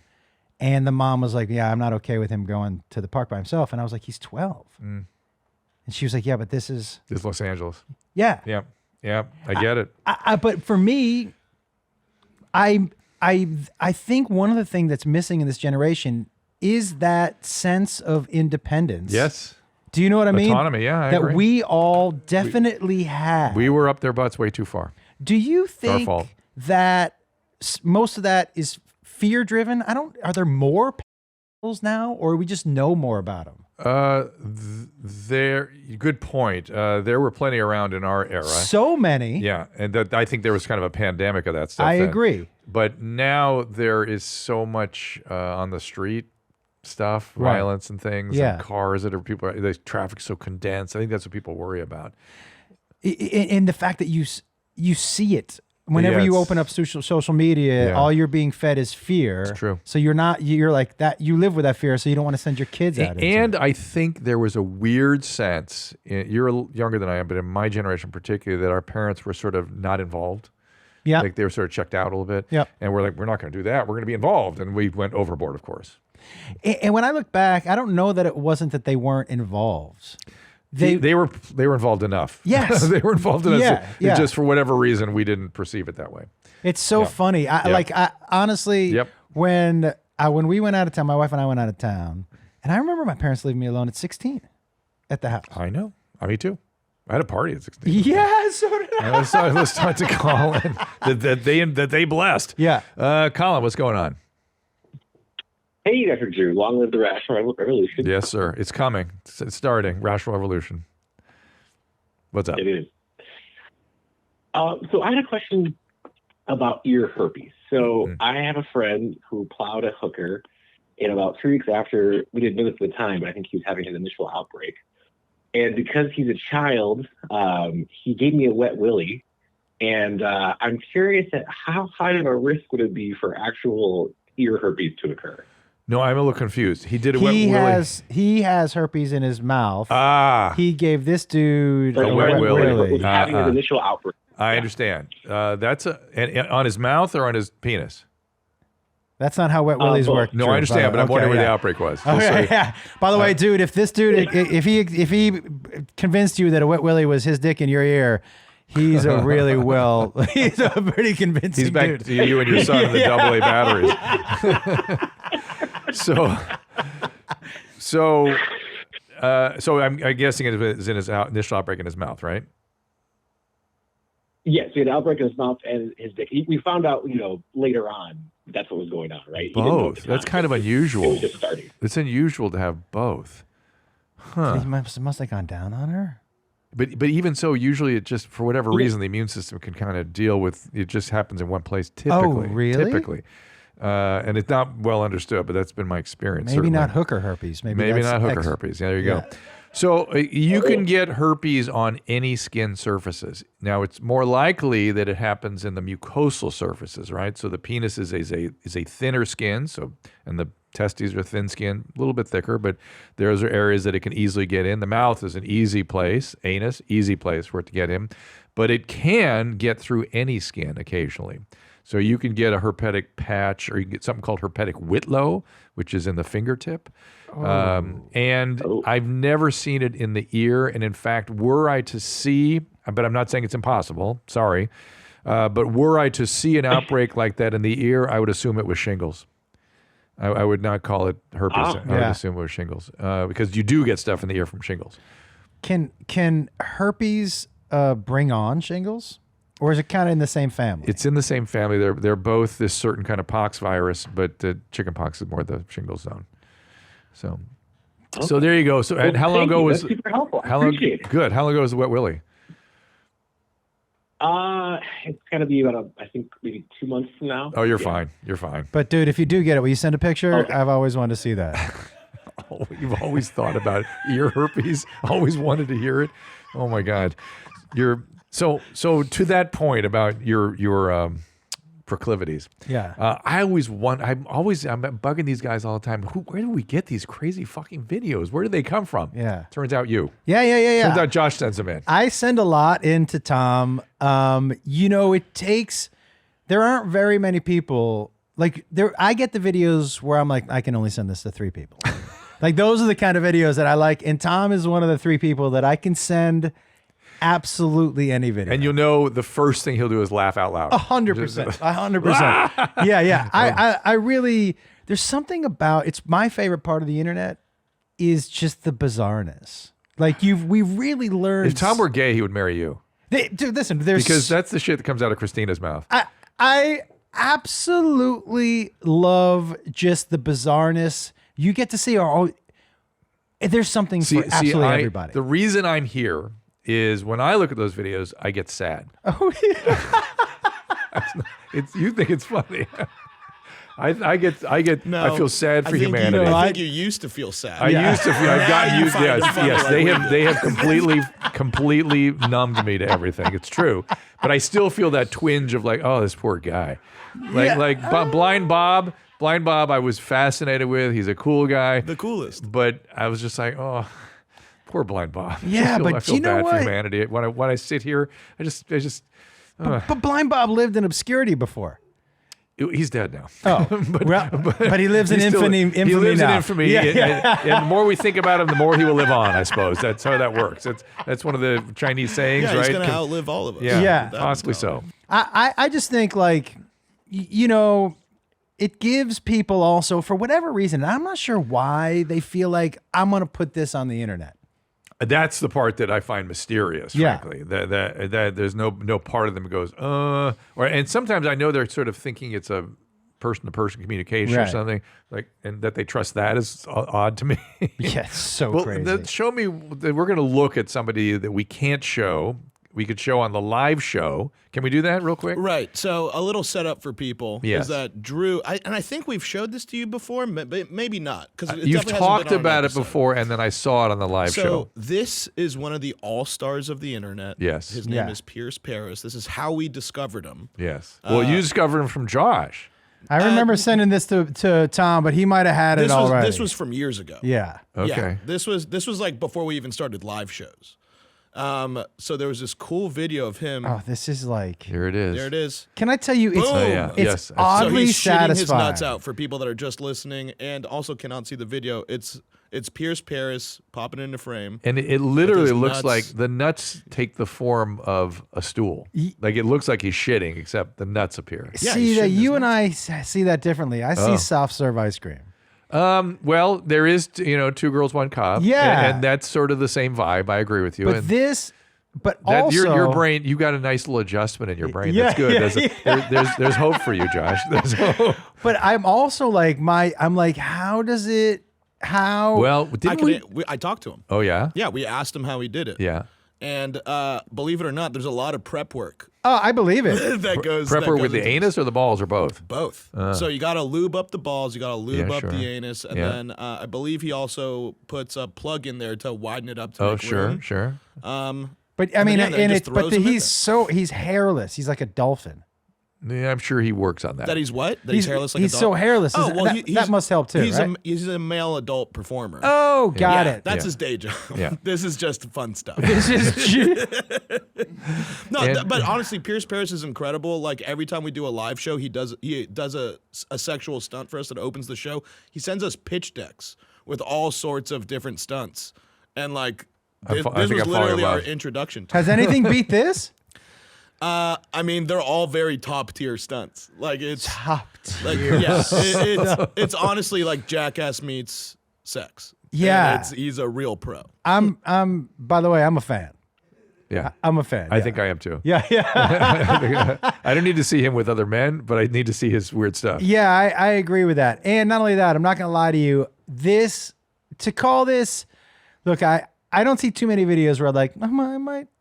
And the mom was like, "Yeah, I'm not okay with him going to the park by himself." And I was like, "He's 12." And she was like, "Yeah, but this is Los Angeles. yeah, Yeah, yeah, I get it. But for me, I think one of the things that's missing in this generation is that sense of independence. Yes. Do you know what I mean? Autonomy, yeah, I that agree. we all definitely have. We were up their butts way too far. Do you think fault. that most of that is fear driven? Are there more pedophiles now, or we just know more about them? Good point. There were plenty around in our era. So many. Yeah, and I think there was kind of a pandemic of that stuff. I then. agree. But now there is so much on the street stuff, Right. violence and things, Yeah. and cars that are the traffic's so condensed. I think that's what people worry about. In the fact that you see it whenever Yeah, you it's- open up social media, Yeah. all you're being fed is fear. It's true. So you're like that. You live with that fear, so you don't want to send your kids out. into And it. I think there was a weird sense, you're a little younger than I am, but in my generation particularly, that our parents were sort of not involved. yeah, Like they were sort of checked out a little bit. Yep. And we're like, we're not going to do that. We're going to be involved. And we went overboard, of course. and when I look back, I don't know that it wasn't that they weren't involved. They were involved enough. Yes. They were involved enough. Yeah, yeah. Just for whatever reason, we didn't perceive it that way. It's so funny. I honestly, Yep. when we went out of town, my wife and I went out of town, and I remember my parents leaving me alone at 16 at the house. I know. Me too. I had a party at 16. Yeah, so did I. Let's talk to Colin that they blessed. Yeah. Colin, what's going on? Hey, Dr. Drew. Long live the Rational Revolution. Yes, sir. It's coming. It's starting. Rational Revolution. What's up? It is. So I had a question about ear herpes. So I have a friend who plowed a hooker, and about 3 weeks after, we didn't know this at the time, but I think he was having his initial outbreak. And because he's a child, he gave me a wet willy. And I'm curious at how high of a risk would it be for actual ear herpes to occur? No, I'm a little confused. He did a wet willy. He has herpes in his mouth. He gave this dude Like a wet willy. was having his initial outbreak. I understand. That's and on his mouth or on his penis? That's not how wet willies work. No, Drew, I understand, but I'm okay, wondering where the yeah. outbreak was. Okay, yeah. By the way, dude, if this dude, if he convinced you that a wet willy was his dick in your ear, he's a he's a pretty convincing He's back dude. to you and your son in the AA batteries. So I'm guessing it was in his initial outbreak in his mouth, right? Yes, he had an outbreak in his mouth and his dick. We found out, later on that's what was going on, right? He didn't know at Both. the That's time. kind of It unusual. was just starting. It's unusual to have both. He must have gone down on her. But even so, usually it just, for whatever reason, the immune system can kind of deal with, it just happens in one place typically. Really? Typically. And it's not well understood, but that's been my experience. Maybe certainly. not hooker herpes. Maybe Maybe that's not hooker herpes. Yeah, there you go. So you can get herpes on any skin surfaces. Now, it's more likely that it happens in the mucosal surfaces, right? So the penis is a thinner skin, and the testes are thin skin, a little bit thicker, but those are areas that it can easily get in. The mouth is an easy place, anus, easy place for it to get in, but it can get through any skin occasionally. So you can get a herpetic patch, or you can get something called herpetic whitlow, which is in the fingertip. I've never seen it in the ear. And in fact, were I to see, but I'm not saying it's impossible, sorry, but were I to see an outbreak like that in the ear, I would assume it was shingles. I would not call it herpes. I would assume it was shingles, because you do get stuff in the ear from shingles. Can herpes bring on shingles? Or is it kind of in the same family? It's in the same family. They're both this certain kind of pox virus, but chicken pox is more the shingles zone. So there you go. So and how long ago was? That's super helpful. How long? Appreciate it. Good. How long ago was the wet willy? It's got to be about I think maybe 2 months from now. Oh, you're fine. You're fine. But dude, if you do get it, will you send a picture? Okay. I've always wanted to see that. Oh, you've always thought about ear herpes. Always wanted to hear it. Oh my God. So to that point about your proclivities. Yeah. I'm bugging these guys all the time. Where do we get these crazy fucking videos? Where do they come from? Yeah. Turns out you. Yeah. Turns out Josh sends them in. I send a lot into Tom. There aren't very many people like there. I get the videos where I'm like, I can only send this to 3 people. Like those are the kind of videos that I like. And Tom is one of the 3 people that I can send absolutely any video. And you'll know the first thing he'll do is laugh out loud. 100%. 100%. Yeah. I really, there's something about, it's my favorite part of the internet is just the bizarreness. Like we really learned. If Tom were gay, he would marry you. Dude, listen, because that's the shit that comes out of Christina's mouth. I absolutely love just the bizarreness. You get to see there's something for absolutely everybody. The reason I'm here is when I look at those videos, I get sad. Oh, yeah. You think it's funny. I feel sad for humanity. I think you used to feel sad. I used to feel. I've gotten used. Yes. They have completely numbed me to everything. It's true, but I still feel that twinge of like, oh, this poor guy. Blind Bob. I was fascinated with. He's a cool guy. The coolest. But I was just like, oh, poor Blind Bob. Yeah, I feel you know bad what? for humanity. When I sit here, I just. But Blind Bob lived in obscurity before. He's dead now. Oh, but he lives in infamy. He lives now. in infamy. And the more we think about him, the more he will live on, I suppose. That's how that works. That's one of the Chinese sayings, right? He's going to outlive all of us. Yeah, possibly so. I just think like, it gives people also, for whatever reason, I'm not sure why they feel like I'm going to put this on the internet. That's the part that I find mysterious, frankly. That there's no part of them goes, and sometimes I know they're sort of thinking it's a person-to-person communication or something, like, and that they trust that is odd to me. Yeah, it's so crazy. Show me that we're going to look at somebody that we can't show. We could show on the live show. Can we do that real quick? Right. So a little setup for people is that Drew, and I think we've showed this to you before, but maybe not. Because you've talked about it before, and then I saw it on the live show. So this is one of the all-stars of the internet. Yes. His name is Pierce Paris. This is how we discovered him. Yes. Well, you discovered him from Josh. I remember sending this to Tom, but he might have had it already. This was from years ago. Yeah. Okay. Yeah, this was like before we even started live shows. So there was this cool video of him. Oh, this is like, here it is. There it is. Can I tell you? It's oddly so he's satisfying. Shooting his nuts out for people that are just listening and also cannot see the video. It's Pierce Paris popping into frame, and it literally looks like the nuts take the form of a stool. Like it looks like he's shitting, except the nuts appear. See that you and I see that differently. I see soft serve ice cream. Well, there is, 2 girls, 1 cup. Yeah. And that's sort of the same vibe. I agree with you. But also your brain, you got a nice little adjustment in your brain. Yeah, that's good. There's hope for you, Josh. There's hope. But I'm also like, how does it, Well, I talked to him. Oh, yeah? Yeah, we asked him how he did it. Yeah. And believe it or not, there's a lot of prep work. Oh, I believe it. Prep work with the anus or the balls or both? Both. So you got to lube up the balls, you got to lube up the anus, and then I believe he also puts a plug in there to widen it up to make room. Sure. But I mean, he's hairless. He's like a dolphin. Yeah, I'm sure he works on that. That he's what? That he's hairless like he's a dog? so hairless. Oh, well, that must help too, right? He's a male adult performer. Oh, got it. That's his day job. Yeah. This is just fun stuff. This is but honestly, Pierce Paris is incredible. Like every time we do a live show, he does a sexual stunt for us that opens the show. He sends us pitch decks with all sorts of different stunts, and like this was literally our introduction. Has anything beat this? I mean, they're all very top tier stunts. Like it's top tier. Like, yeah, it's honestly like Jackass meets sex. Yeah, he's a real pro. By the way, I'm a fan. Yeah, I'm a fan. I think I am too. Yeah. I don't need to see him with other men, but I need to see his weird stuff. Yeah, I agree with that. And not only that, I'm not going to lie to you. Look, I don't see too many videos where I'm like,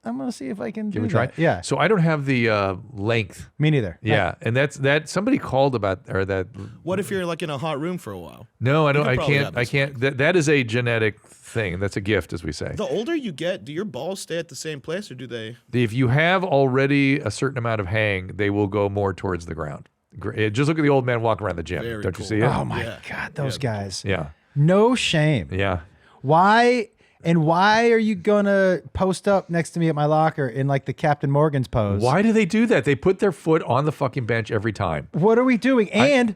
I'm gonna see if I can do that. Yeah. So I don't have the length. Me neither. Yeah, and that somebody called about that. What if you're like in a hot room for a while? No, I don't. I can't. That is a genetic thing. That's a gift, as we say. The older you get, do your balls stay at the same place, or do they? If you have already a certain amount of hang, they will go more towards the ground. Just look at the old man walking around the gym. Very Don't cool. you see it? Oh my God, those guys. Yeah. No shame. Yeah. Why? And why are you gonna post up next to me at my locker in like the Captain Morgan's pose? Why do they do that? They put their foot on the fucking bench every time. What are we doing? And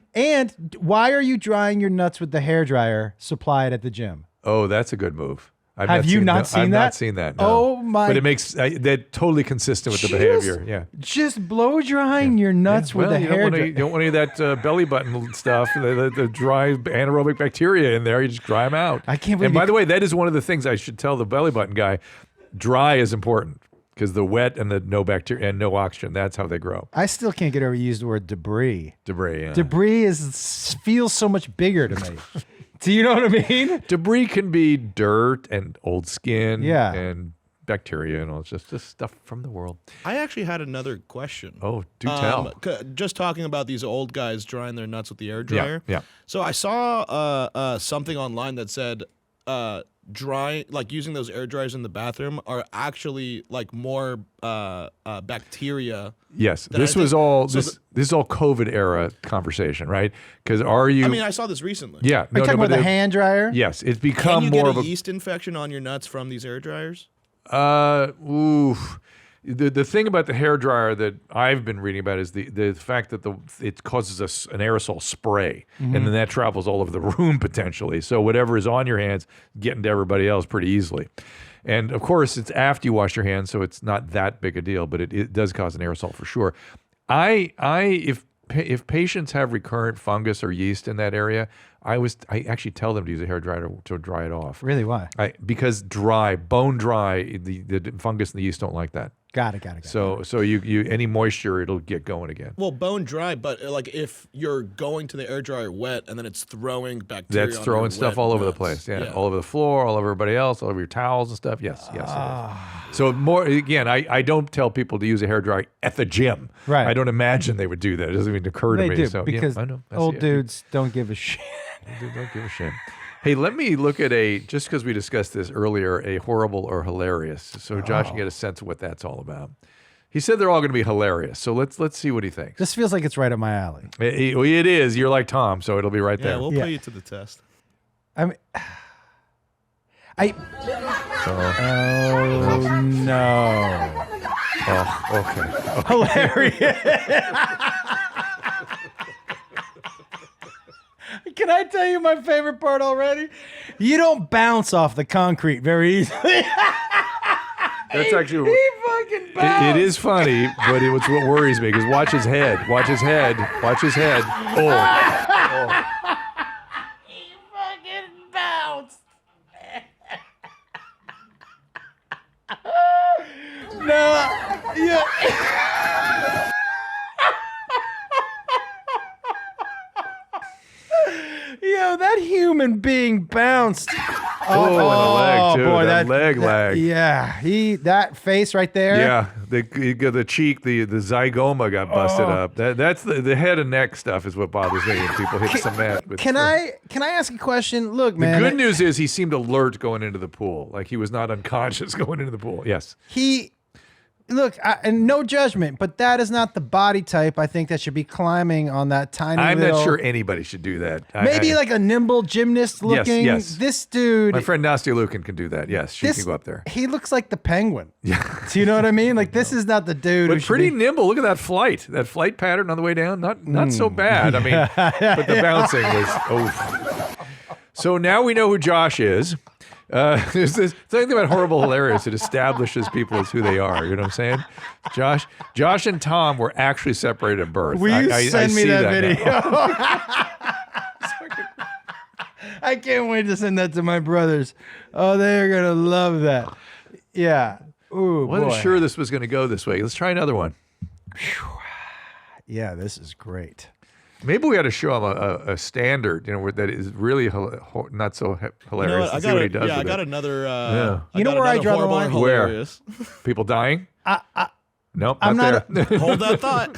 why are you drying your nuts with the hairdryer supplied at the gym? Oh, that's a good move. Have you not seen that? I've not seen that. No. Oh my! But it makes that totally consistent with the behavior. Yeah. Just blow drying your nuts with the hairdryer. You don't want any of that belly button stuff, the dry anaerobic bacteria in there. You just dry them out. I can't believe. And by the way, that is one of the things I should tell the belly button guy. Dry is important because the wet and the no bacteria and no oxygen. That's how they grow. I still can't get over used the word debris. Debris. Yeah. Debris feels so much bigger to me. Do you know what I mean? Debris can be dirt and old skin and bacteria and all. It's just stuff from the world. I actually had another question. Oh, do tell. Just talking about these old guys drying their nuts with the air dryer. Yeah. So I saw something online that said using those air dryers in the bathroom are actually like more bacteria. Yes, this is all COVID era conversation, right? Because I mean, I saw this recently. Yeah, are you talking about the hand dryer? Yes, it's become Can you more get of a a yeast infection on your nuts from these air dryers. The thing about the hair dryer that I've been reading about is the fact that it causes us an aerosol spray, and then that travels all over the room potentially. So whatever is on your hands getting to everybody else pretty easily. And of course, it's after you wash your hands, so it's not that big a deal, but it does cause an aerosol for sure. If patients have recurrent fungus or yeast in that area, I actually tell them to use a hair dryer to dry it off. Really? Why? Because bone dry, the fungus and the yeast don't like that. Got it. So you any moisture, it'll get going again. Well, bone dry, but like if you're going to the air dryer wet and then it's throwing bacteria. That's throwing stuff all over the place. Yeah, all over the floor, all over everybody else, all over your towels and stuff. Yes. It is. So more again, I don't tell people to use a hair dryer at the gym. Right. I don't imagine they would do that. It doesn't even occur to me. They do, so because I know. old dudes don't give a shit. They don't give a shit. Hey, let me look at just because we discussed this earlier, a horrible or hilarious. So Josh can get a sense of what that's all about. He said they're all going to be hilarious. So let's see what he thinks. This feels like it's right up my alley. It is. You're like Tom, so it'll be right there. Yeah, we'll put you to the test. Oh no. Oh, okay. Hilarious. Can I tell you my favorite part already? You don't bounce off the concrete very easily. That's actually. He fucking bounced. It is funny, but it's what worries me because watch his head. Watch his head. Watch his head. Oh. He fucking bounced. No. Yeah. Yo, that human being bounced. Oh, and the leg too. Boy, that leg. Yeah, that face right there. Yeah, the cheek, the zygoma got busted up. That's the head and neck stuff is what bothers me when people hit cement. Can I ask a question? Look, man. The good news is he seemed alert going into the pool. Like he was not unconscious going into the pool. Yes. Look, and no judgment, but that is not the body type I think that should be climbing on that tiny I'm little... not sure anybody should do that. Maybe like a nimble gymnast looking. Yes. This dude... My friend Nastia Lukin can do that. Yes, she can go up there. He looks like the penguin. Yeah. Do you know what I mean? Like this is not the dude But pretty nimble. Look at that flight. That flight pattern on the way down. Not so bad. I mean, but the bouncing was... So now we know who Josh is. There's this thing about horrible hilarious. It establishes people as who they are. You know what I'm saying? Josh and Tom were actually separated at birth. Will you send me that video? I can't wait to send that to my brothers. Oh, they're gonna love that. Yeah. Ooh, wasn't sure this was gonna go this way. Let's try another one. Yeah, this is great. Maybe we got to show him a standard, that is really not so hilarious. I got another. You know where I draw the line? Where? People dying? Nope, I'm not there. Hold that thought.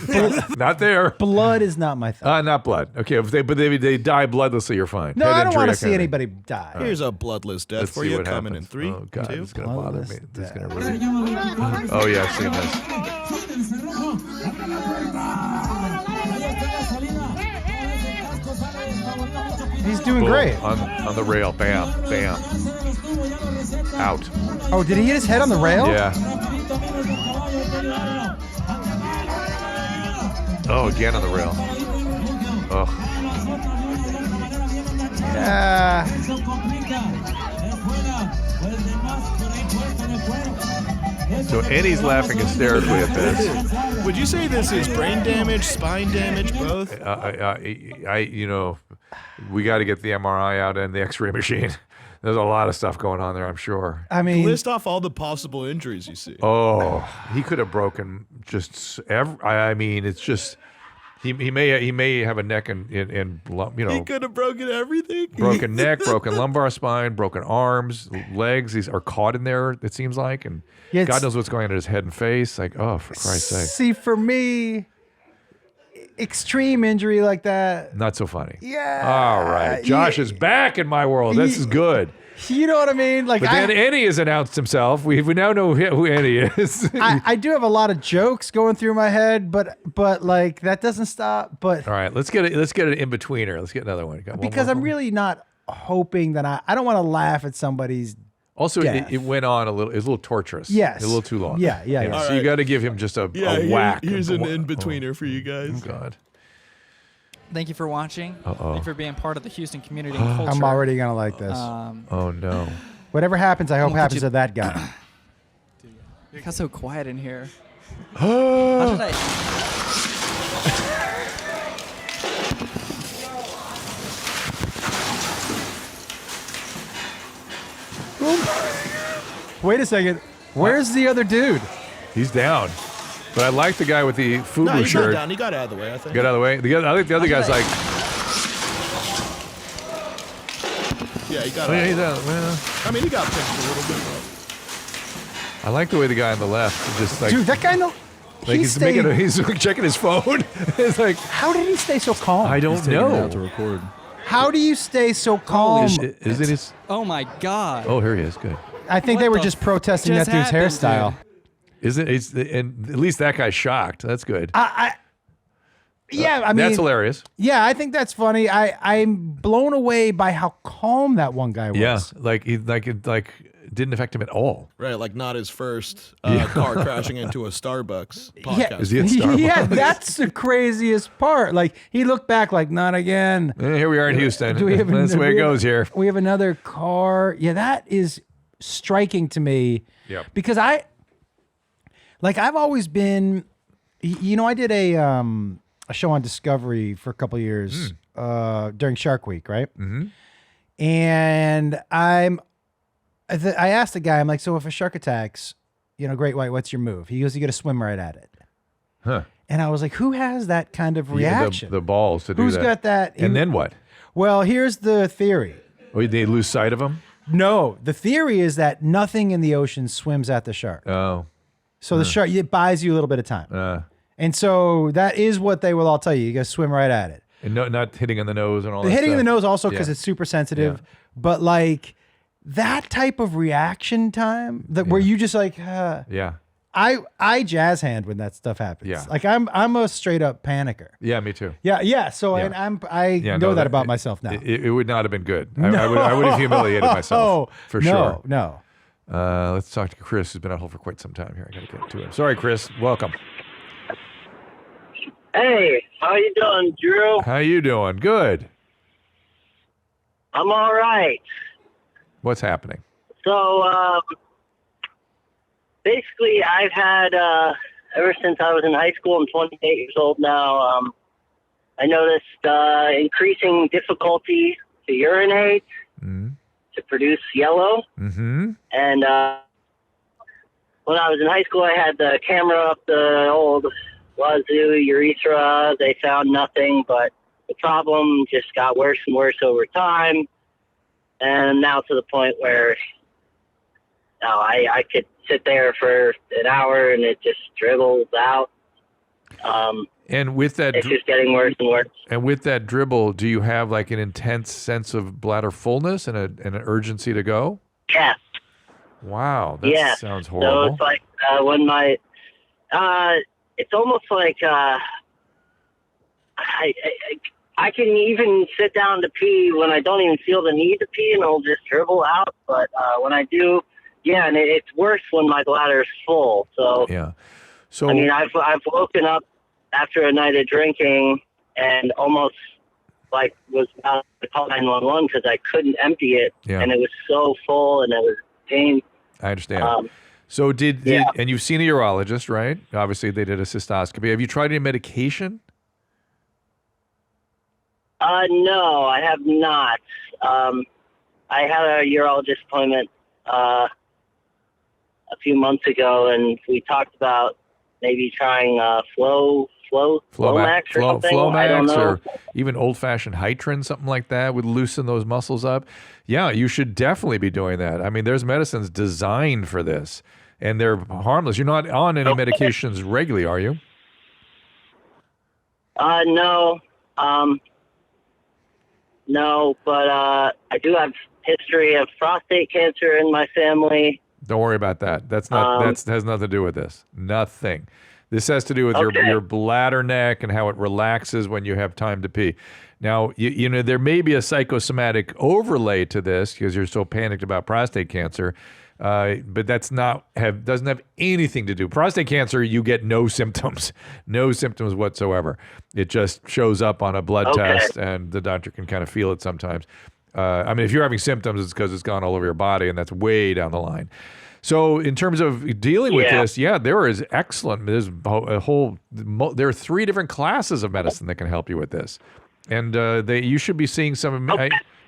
Not there. Blood is not my thought. Not blood. Okay, but they die bloodlessly, you're fine. No, Head I don't want to injury, see anybody die. Here's a bloodless death Let's for see you what coming happens. in 3, Oh God, 2. it's gonna bother me. This is gonna really. Bloodless Oh yeah, I've seen this. He's doing Boom, great. on the rail. Bam, bam. Out. Oh, did he hit his head on the rail? Yeah. Oh, again on the rail. Oh. Yeah. So Eddie's laughing hysterically at this. Would you say this is brain damage, spine damage, both? We got to get the MRI out and the X-ray machine. There's a lot of stuff going on there, I'm sure. I mean, list off all the possible injuries you see. Oh, he could have broken just it's just he may have a neck and he could have broken everything. Broken neck, broken lumbar spine, broken arms, legs. These are caught in there. It seems like, and God knows what's going on in his head and face. Like, oh, for Christ's sake! See, for me, extreme injury like that, not so funny. Yeah. All right, Josh is back in my world. This is good. You know what I mean? Like, but then Eddie has announced himself. We now know who Eddie is. I do have a lot of jokes going through my head, but like that doesn't stop. But all right, let's get an in betweener. Let's get another one. Because I'm really not hoping that I don't want to laugh at somebody's. Also, death. it went on a little. It was a little torturous. Yes, a little too long. Yeah. So you got to give him just a whack. Here's an in betweener for you guys. Oh God. Thank you for watching. Thank you for being part of the Houston community I'm and culture. already gonna like this. Oh no. Whatever happens, I hope happens to that guy. It got so quiet in here. How did I? Wait a second. Where's the other dude? He's down. But I like the guy with the FUBU No, he's shirt. not down. He got out of the way, I think. Get out of the way. I think the other guy's like. Yeah, he got Oh, out. yeah, he's out. Well, I mean, he got pinched a little bit. I like the way the guy on the left is just like. Dude, that guy like he's checking his phone. It's like. How did he stay so calm? I don't know. To record. How do you stay so calm? Is it his? Oh my God. Oh, here he is. Good. I think they were just protesting that dude's hairstyle. Isn't it? And at least that guy's shocked. That's good. Yeah, I mean, that's hilarious. Yeah, I think that's funny. I'm blown away by how calm that one guy was. Yeah, like it didn't affect him at all. Right, like not his first car crashing into a Starbucks podcast. Yeah. Is he at Starbucks? Yeah, that's the craziest part. Like he looked back, like not again. Here we are in Houston. Do we have That's the way it goes here. We have another car. Yeah, that is striking to me. Yeah. Because I've always been, I did a show on Discovery for a couple of years during Shark Week, right? Mm-hmm. And I asked the guy, I'm like, so if a shark attacks, great white, what's your move? He goes, you got to swim right at it. Huh. And I was like, who has that kind of reaction? The balls to do Who's that. got that? And then what? Well, here's the theory. Oh, they lose sight of him? No, the theory is that nothing in the ocean swims at the shark. Oh. So the shark, it buys you a little bit of time. And so that is what they will all tell you. You got to swim right at it. And not hitting in the nose and all that Hitting in stuff. the nose also because it's super sensitive. Yeah. But like that type of reaction time where you just like, Yeah. I jazz hand when that stuff happens. Yeah. Like I'm a straight up panicker. Yeah, me too. Yeah. So Yeah. and I know that about myself now. It would not have been good. I would have humiliated myself for sure. No. Let's talk to Chris, who's been on hold for quite some time here. I got to get to him. Sorry, Chris. Welcome. Hey, how you doing, Drew? How you doing? Good. I'm all right. What's happening? So, basically, I've had, ever since I was in high school, I'm 28 years old now, I noticed increasing difficulty to urinate, to produce yellow. Mm-hmm. And when I was in high school, I had the camera up the old wazoo urethra. They found nothing, but the problem just got worse and worse over time. And now to the point where I could sit there for an hour and it just dribbles out. And with that, it's just getting worse and worse. And with that dribble, do you have like an intense sense of bladder fullness and an urgency to go? Yeah. Wow, that sounds horrible. So it's like when it's almost like I I can even sit down to pee when I don't even feel the need to pee, and it'll just dribble out. But when I do, and it's worse when my bladder is full. So yeah. So I mean, I've woken up after a night of drinking and almost like was about to call 911 because I couldn't empty it, and it was so full and it was pain. I understand. So did and you've seen a urologist, right? Obviously, they did a cystoscopy. Have you tried any medication? No, I have not. I had a urologist appointment a few months ago, and we talked about maybe trying Flomax or something. Flomax or even old-fashioned Hytrin, something like that would loosen those muscles up. Yeah, you should definitely be doing that. I mean, there's medicines designed for this, and they're harmless. You're not on any medications regularly, are you? No. No, but I do have history of prostate cancer in my family. Don't worry about that. That's not that has nothing to do with this. Nothing. This has to do with your bladder neck and how it relaxes when you have time to pee. Now, you know, there may be a psychosomatic overlay to this because you're so panicked about prostate cancer, but doesn't have anything to do. Prostate cancer, you get no symptoms whatsoever. It just shows up on a blood test, and the doctor can kind of feel it sometimes. I mean, if you're having symptoms, it's because it's gone all over your body, and that's way down the line. So in terms of dealing with this, there is excellent. There's there are 3 different classes of medicine that can help you with this. And you should be seeing some.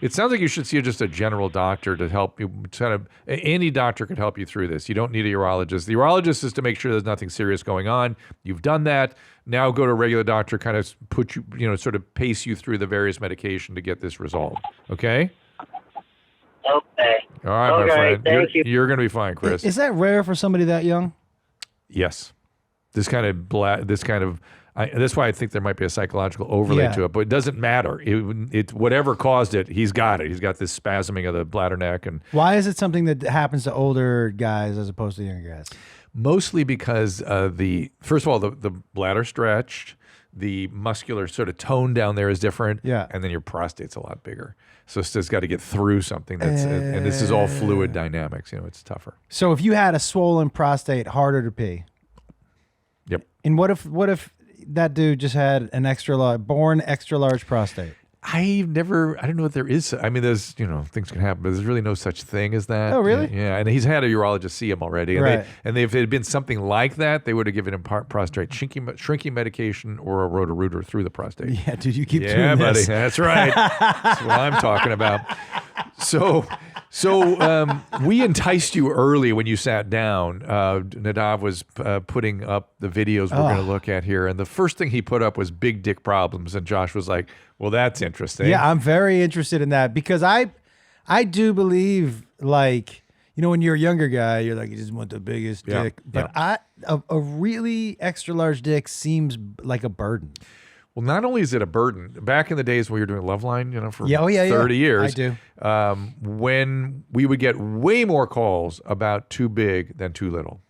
It sounds like you should see just a general doctor to help you. Any doctor could help you through this. You don't need a urologist. The urologist is to make sure there's nothing serious going on. You've done that. Now go to a regular doctor, kind of put you, sort of pace you through the various medication to get this resolved. Okay. Okay. All right, my friend. Thank you. You're going to be fine, Chris. Is that rare for somebody that young? Yes. That's why I think there might be a psychological overlay to it, but it doesn't matter. It whatever caused it, he's got it. He's got this spasming of the bladder neck. And why is it something that happens to older guys as opposed to younger guys? Mostly because first of all, the bladder stretched, the muscular sort of tone down there is different, and then your prostate's a lot bigger. So it's just got to get through something and this is all fluid dynamics. It's tougher. So if you had a swollen prostate, harder to pee. Yep. And what if that dude just had an extra large prostate? I don't know if there is. I mean, there's, things can happen, but there's really no such thing as that. Oh, really? Yeah. And he's had a urologist see him already. And right. If it had been something like that, they would have given him prostate shrinking medication or a roto-rooter through the prostate. Yeah, dude, you keep doing this. Yeah, buddy. this. That's right. That's what I'm talking about. So we enticed you early when you sat down. Nadav was putting up the videos we're going to look at here. And the first thing he put up was big dick problems. And Josh was like, well, that's interesting. Yeah, I'm very interested in that because I do believe, like, when you're a younger guy, you're like, you just want the biggest dick. But a really extra large dick seems like a burden. Well, not only is it a burden, back in the days when we were doing Loveline, for 30 years, I do. When we would get way more calls about too big than too little.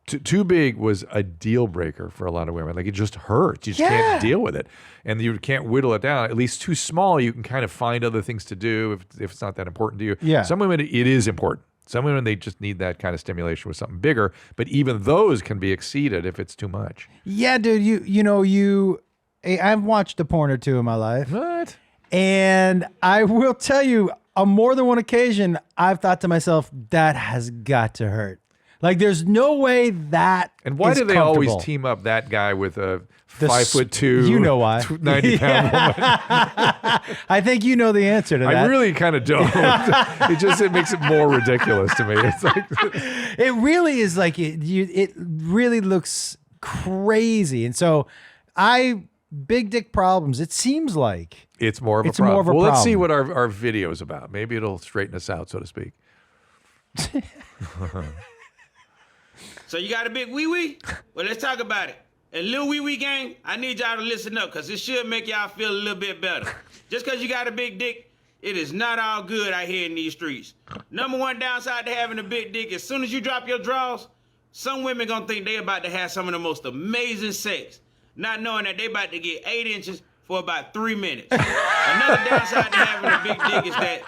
Too big was a deal breaker for a lot of women. Like, it just hurts. You just can't deal with it. And you can't whittle it down. At least too small, you can kind of find other things to do if it's not that important to you. Yeah. Some women, it is important. Some women, they just need that kind of stimulation with something bigger. But even those can be exceeded if it's too much. Yeah, dude, I've watched a porn or two in my life. What? And I will tell you, on more than one occasion, I've thought to myself, that has got to hurt. Like, there's no way that And why is do they always team up that guy with a 5'2", you know why, 90-pound woman? I think you know the answer to that. I really kind of don't. It makes it more ridiculous to me. It's like it really is like it really looks crazy. And so big dick problems, it seems like it's more of a problem. Let's see what our video is about. Maybe it'll straighten us out, so to speak. So you got a big wee-wee? Well, let's talk about it. And Lil Wee Wee gang, I need y'all to listen up because it should make y'all feel a little bit better. Just because you got a big dick, it is not all good out here in these streets. Number one downside to having a big dick, as soon as you drop your drawers, some women gonna think they about to have some of the most amazing sex, not knowing that they about to get 8 inches for about 3 minutes. Another downside to having a big dick is that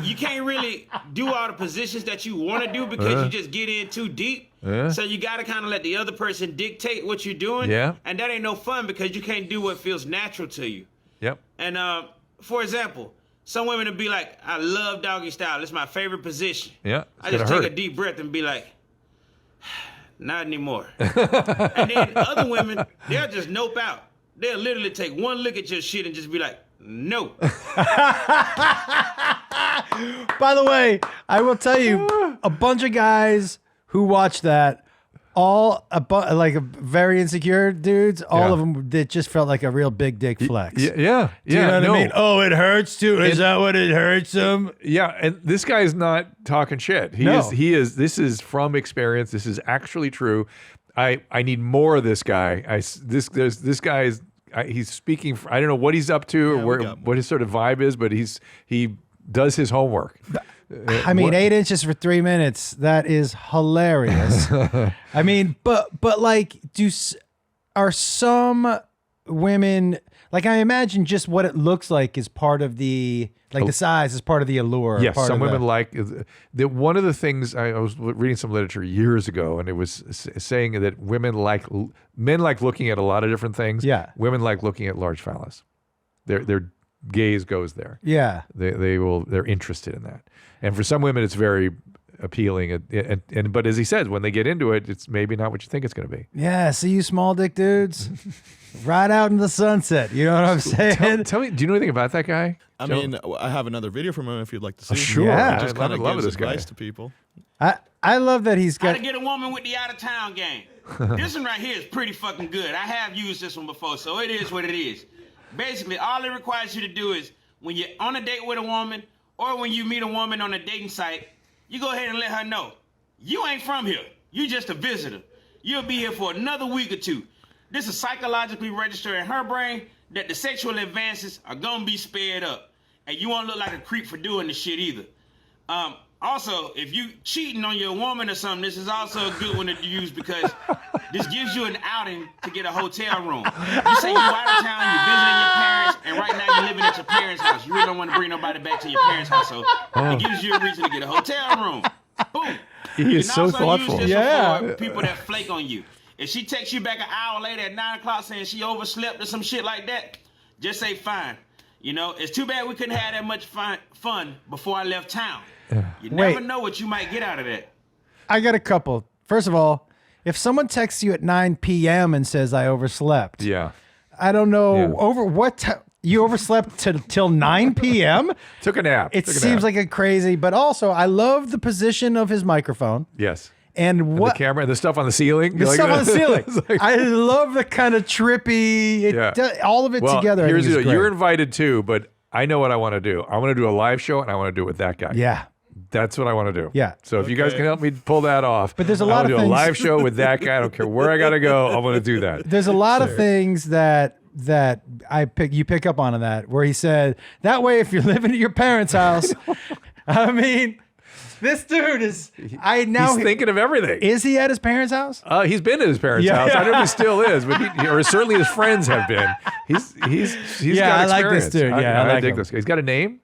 you can't really do all the positions that you want to do because you just get in too deep. So you got to kind of let the other person dictate what you're doing. Yeah. And that ain't no fun because you can't do what feels natural to you. Yep. And for example, some women will be like, I love doggy style. It's my favorite position. Yeah. I just take a deep breath and be like, not anymore. And then other women, they'll just nope out. They'll literally take one look at your shit and just be like, no. By the way, I will tell you, a bunch of guys who watch that, like very insecure dudes, all of them that just felt like a real big dick flex. Yeah. Do you know what I mean? Oh, it hurts too. Is that what it hurts them? Yeah, and this guy is not talking shit. He is. This is from experience. This is actually true. I need more of this guy. This guy is. He's speaking. I don't know what he's up to or what his sort of vibe is, but he does his homework. I mean, 8 inches for 3 minutes. That is hilarious. I mean, but like, are some women, like, I imagine just what it looks like is part of the, like the size is part of the allure. Yes, some women like that. One of the things I was reading some literature years ago, and it was saying that men like looking at a lot of different things. Yeah, women like looking at large phallus. Their gaze goes there. Yeah, they're interested in that. And for some women, it's very appealing. But as he said, when they get into it, it's maybe not what you think it's going to be. Yeah, see you small dick dudes, ride out in the sunset. You know what I'm saying? Tell me, do you know anything about that guy? I mean, I have another video from him if you'd like to see. Sure. Yeah, just I kind of love gives this guy. advice to people. I love that he's How got. to get a woman with the out of town game. This one right here is pretty fucking good. I have used this one before, so it is what it is. Basically, all it requires you to do is when you're on a date with a woman or when you meet a woman on a dating site, you go ahead and let her know, you ain't from here. You just a visitor. You'll be here for another week or two. This is psychologically registered in her brain that the sexual advances are gonna be sped up. And you won't look like a creep for doing the shit either. Also, if you cheating on your woman or something, this is also a good one to use because this gives you an outing to get a hotel room. You say you're out of town, you're visiting your parents, and right now you're living at your parents' house. You really don't want to bring nobody back to your parents' house, so it gives you a reason to get a hotel room. Boom. He is so thoughtful. Use this for people that flake on you. If she texts you back an hour later at 9 o'clock saying she overslept or some shit like that, just say fine. You know, it's too bad we couldn't have that much fun before I left town. You never know what you might get out of that. I got a couple. First of all, if someone texts you at 9 p.m. and says I overslept, I don't know over what you overslept till 9 p.m. Took a nap. It seems like a crazy, but also I love the position of his microphone. Yes. And what the camera and the stuff on the ceiling. The stuff on the ceiling. I love the kind of trippy. All of it together. Here's the deal. You're invited too, but I know what I want to do. I want to do a live show, and I want to do it with that guy. Yeah. That's what I want to do. Yeah. So if you guys can help me pull that off, but there's a lot of do things. A live show with that guy. I don't care where I gotta go. I want to do that. There's a lot of things that you pick up on that where he said that way if you're living at your parents' house. I mean, this dude is. He's thinking of everything. Is he at his parents' house? He's been at his parents' house. I don't know if he still is, but or certainly his friends have been. He's got experience. I like this dude. I dig this guy. He's got a name.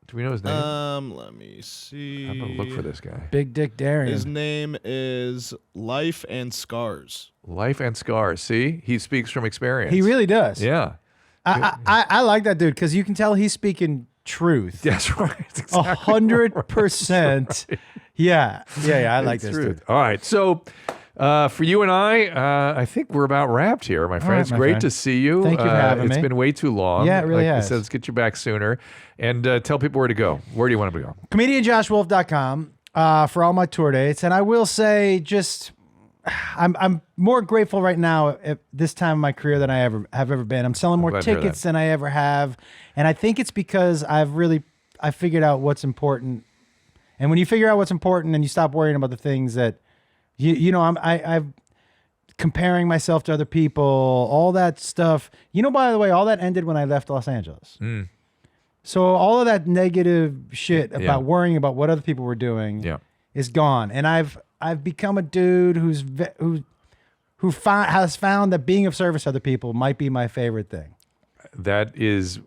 Do we know his name? Let me see. I'm gonna look for this guy. Big Dick Darian. His name is Life and Scars. Life and Scars. See, he speaks from experience. He really does. Yeah. I like that dude because you can tell he's speaking truth. That's right. 100%. Yeah. I like this dude. All right. So for you and I think we're about wrapped here, my friends. Great to see you. Thank you for having me. It's been way too long. Yeah, it really has. I said, let's get you back sooner. And tell people where to go. Where do you want to go? ComedianJoshWolf.com for all my tour dates. And I will say I'm more grateful right now at this time of my career than I have ever been. I'm selling more tickets than I ever have. And I think it's because I figured out what's important. And when you figure out what's important and you stop worrying about the things that, I'm comparing myself to other people, all that stuff. By the way, all that ended when I left Los Angeles. So all of that negative shit about worrying about what other people were doing is gone. And I've become a dude who who has found that being of service to other people might be my favorite thing. That is,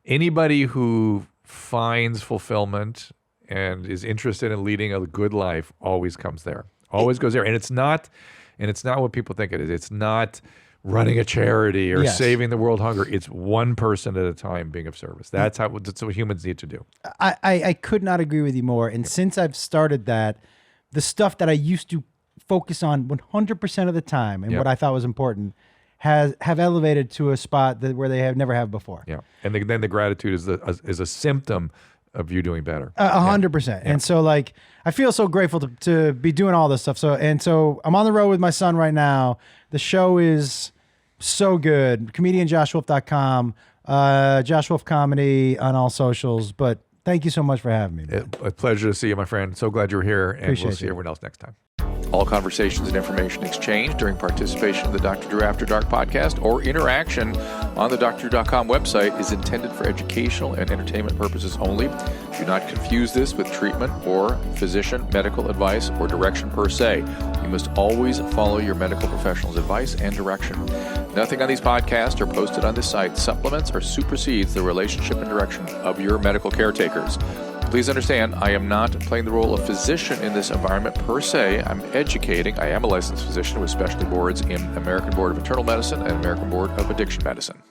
anybody who finds fulfillment and is interested in leading a good life always comes there, always goes there. And it's not what people think it is. It's not running a charity or saving the world hunger. It's one person at a time being of service. That's what humans need to do. I could not agree with you more. And since I've started that, the stuff that I used to focus on 100% of the time and what I thought was important have elevated to a spot where they have never have before. Yeah, and then the gratitude is a symptom of you doing better. 100%. And so like, I feel so grateful to be doing all this stuff. So I'm on the road with my son right now. The show is so good. ComedianJoshWolf.com, Josh Wolf Comedy on all socials. But thank you so much for having me, man. A pleasure to see you, my friend. So glad you're here, and we'll see everyone else next time. All conversations and information exchanged during participation in the Dr. Drew After Dark podcast or interaction on the drdrew.com website is intended for educational and entertainment purposes only. Do not confuse this with treatment or physician medical advice or direction per se. You must always follow your medical professional's advice and direction. Nothing on these podcasts or posted on this site supplements or supersedes the relationship and direction of your medical caretakers. Please understand, I am not playing the role of physician in this environment per se. I'm educating. I am a licensed physician with specialty boards in American Board of Internal Medicine and American Board of Addiction Medicine.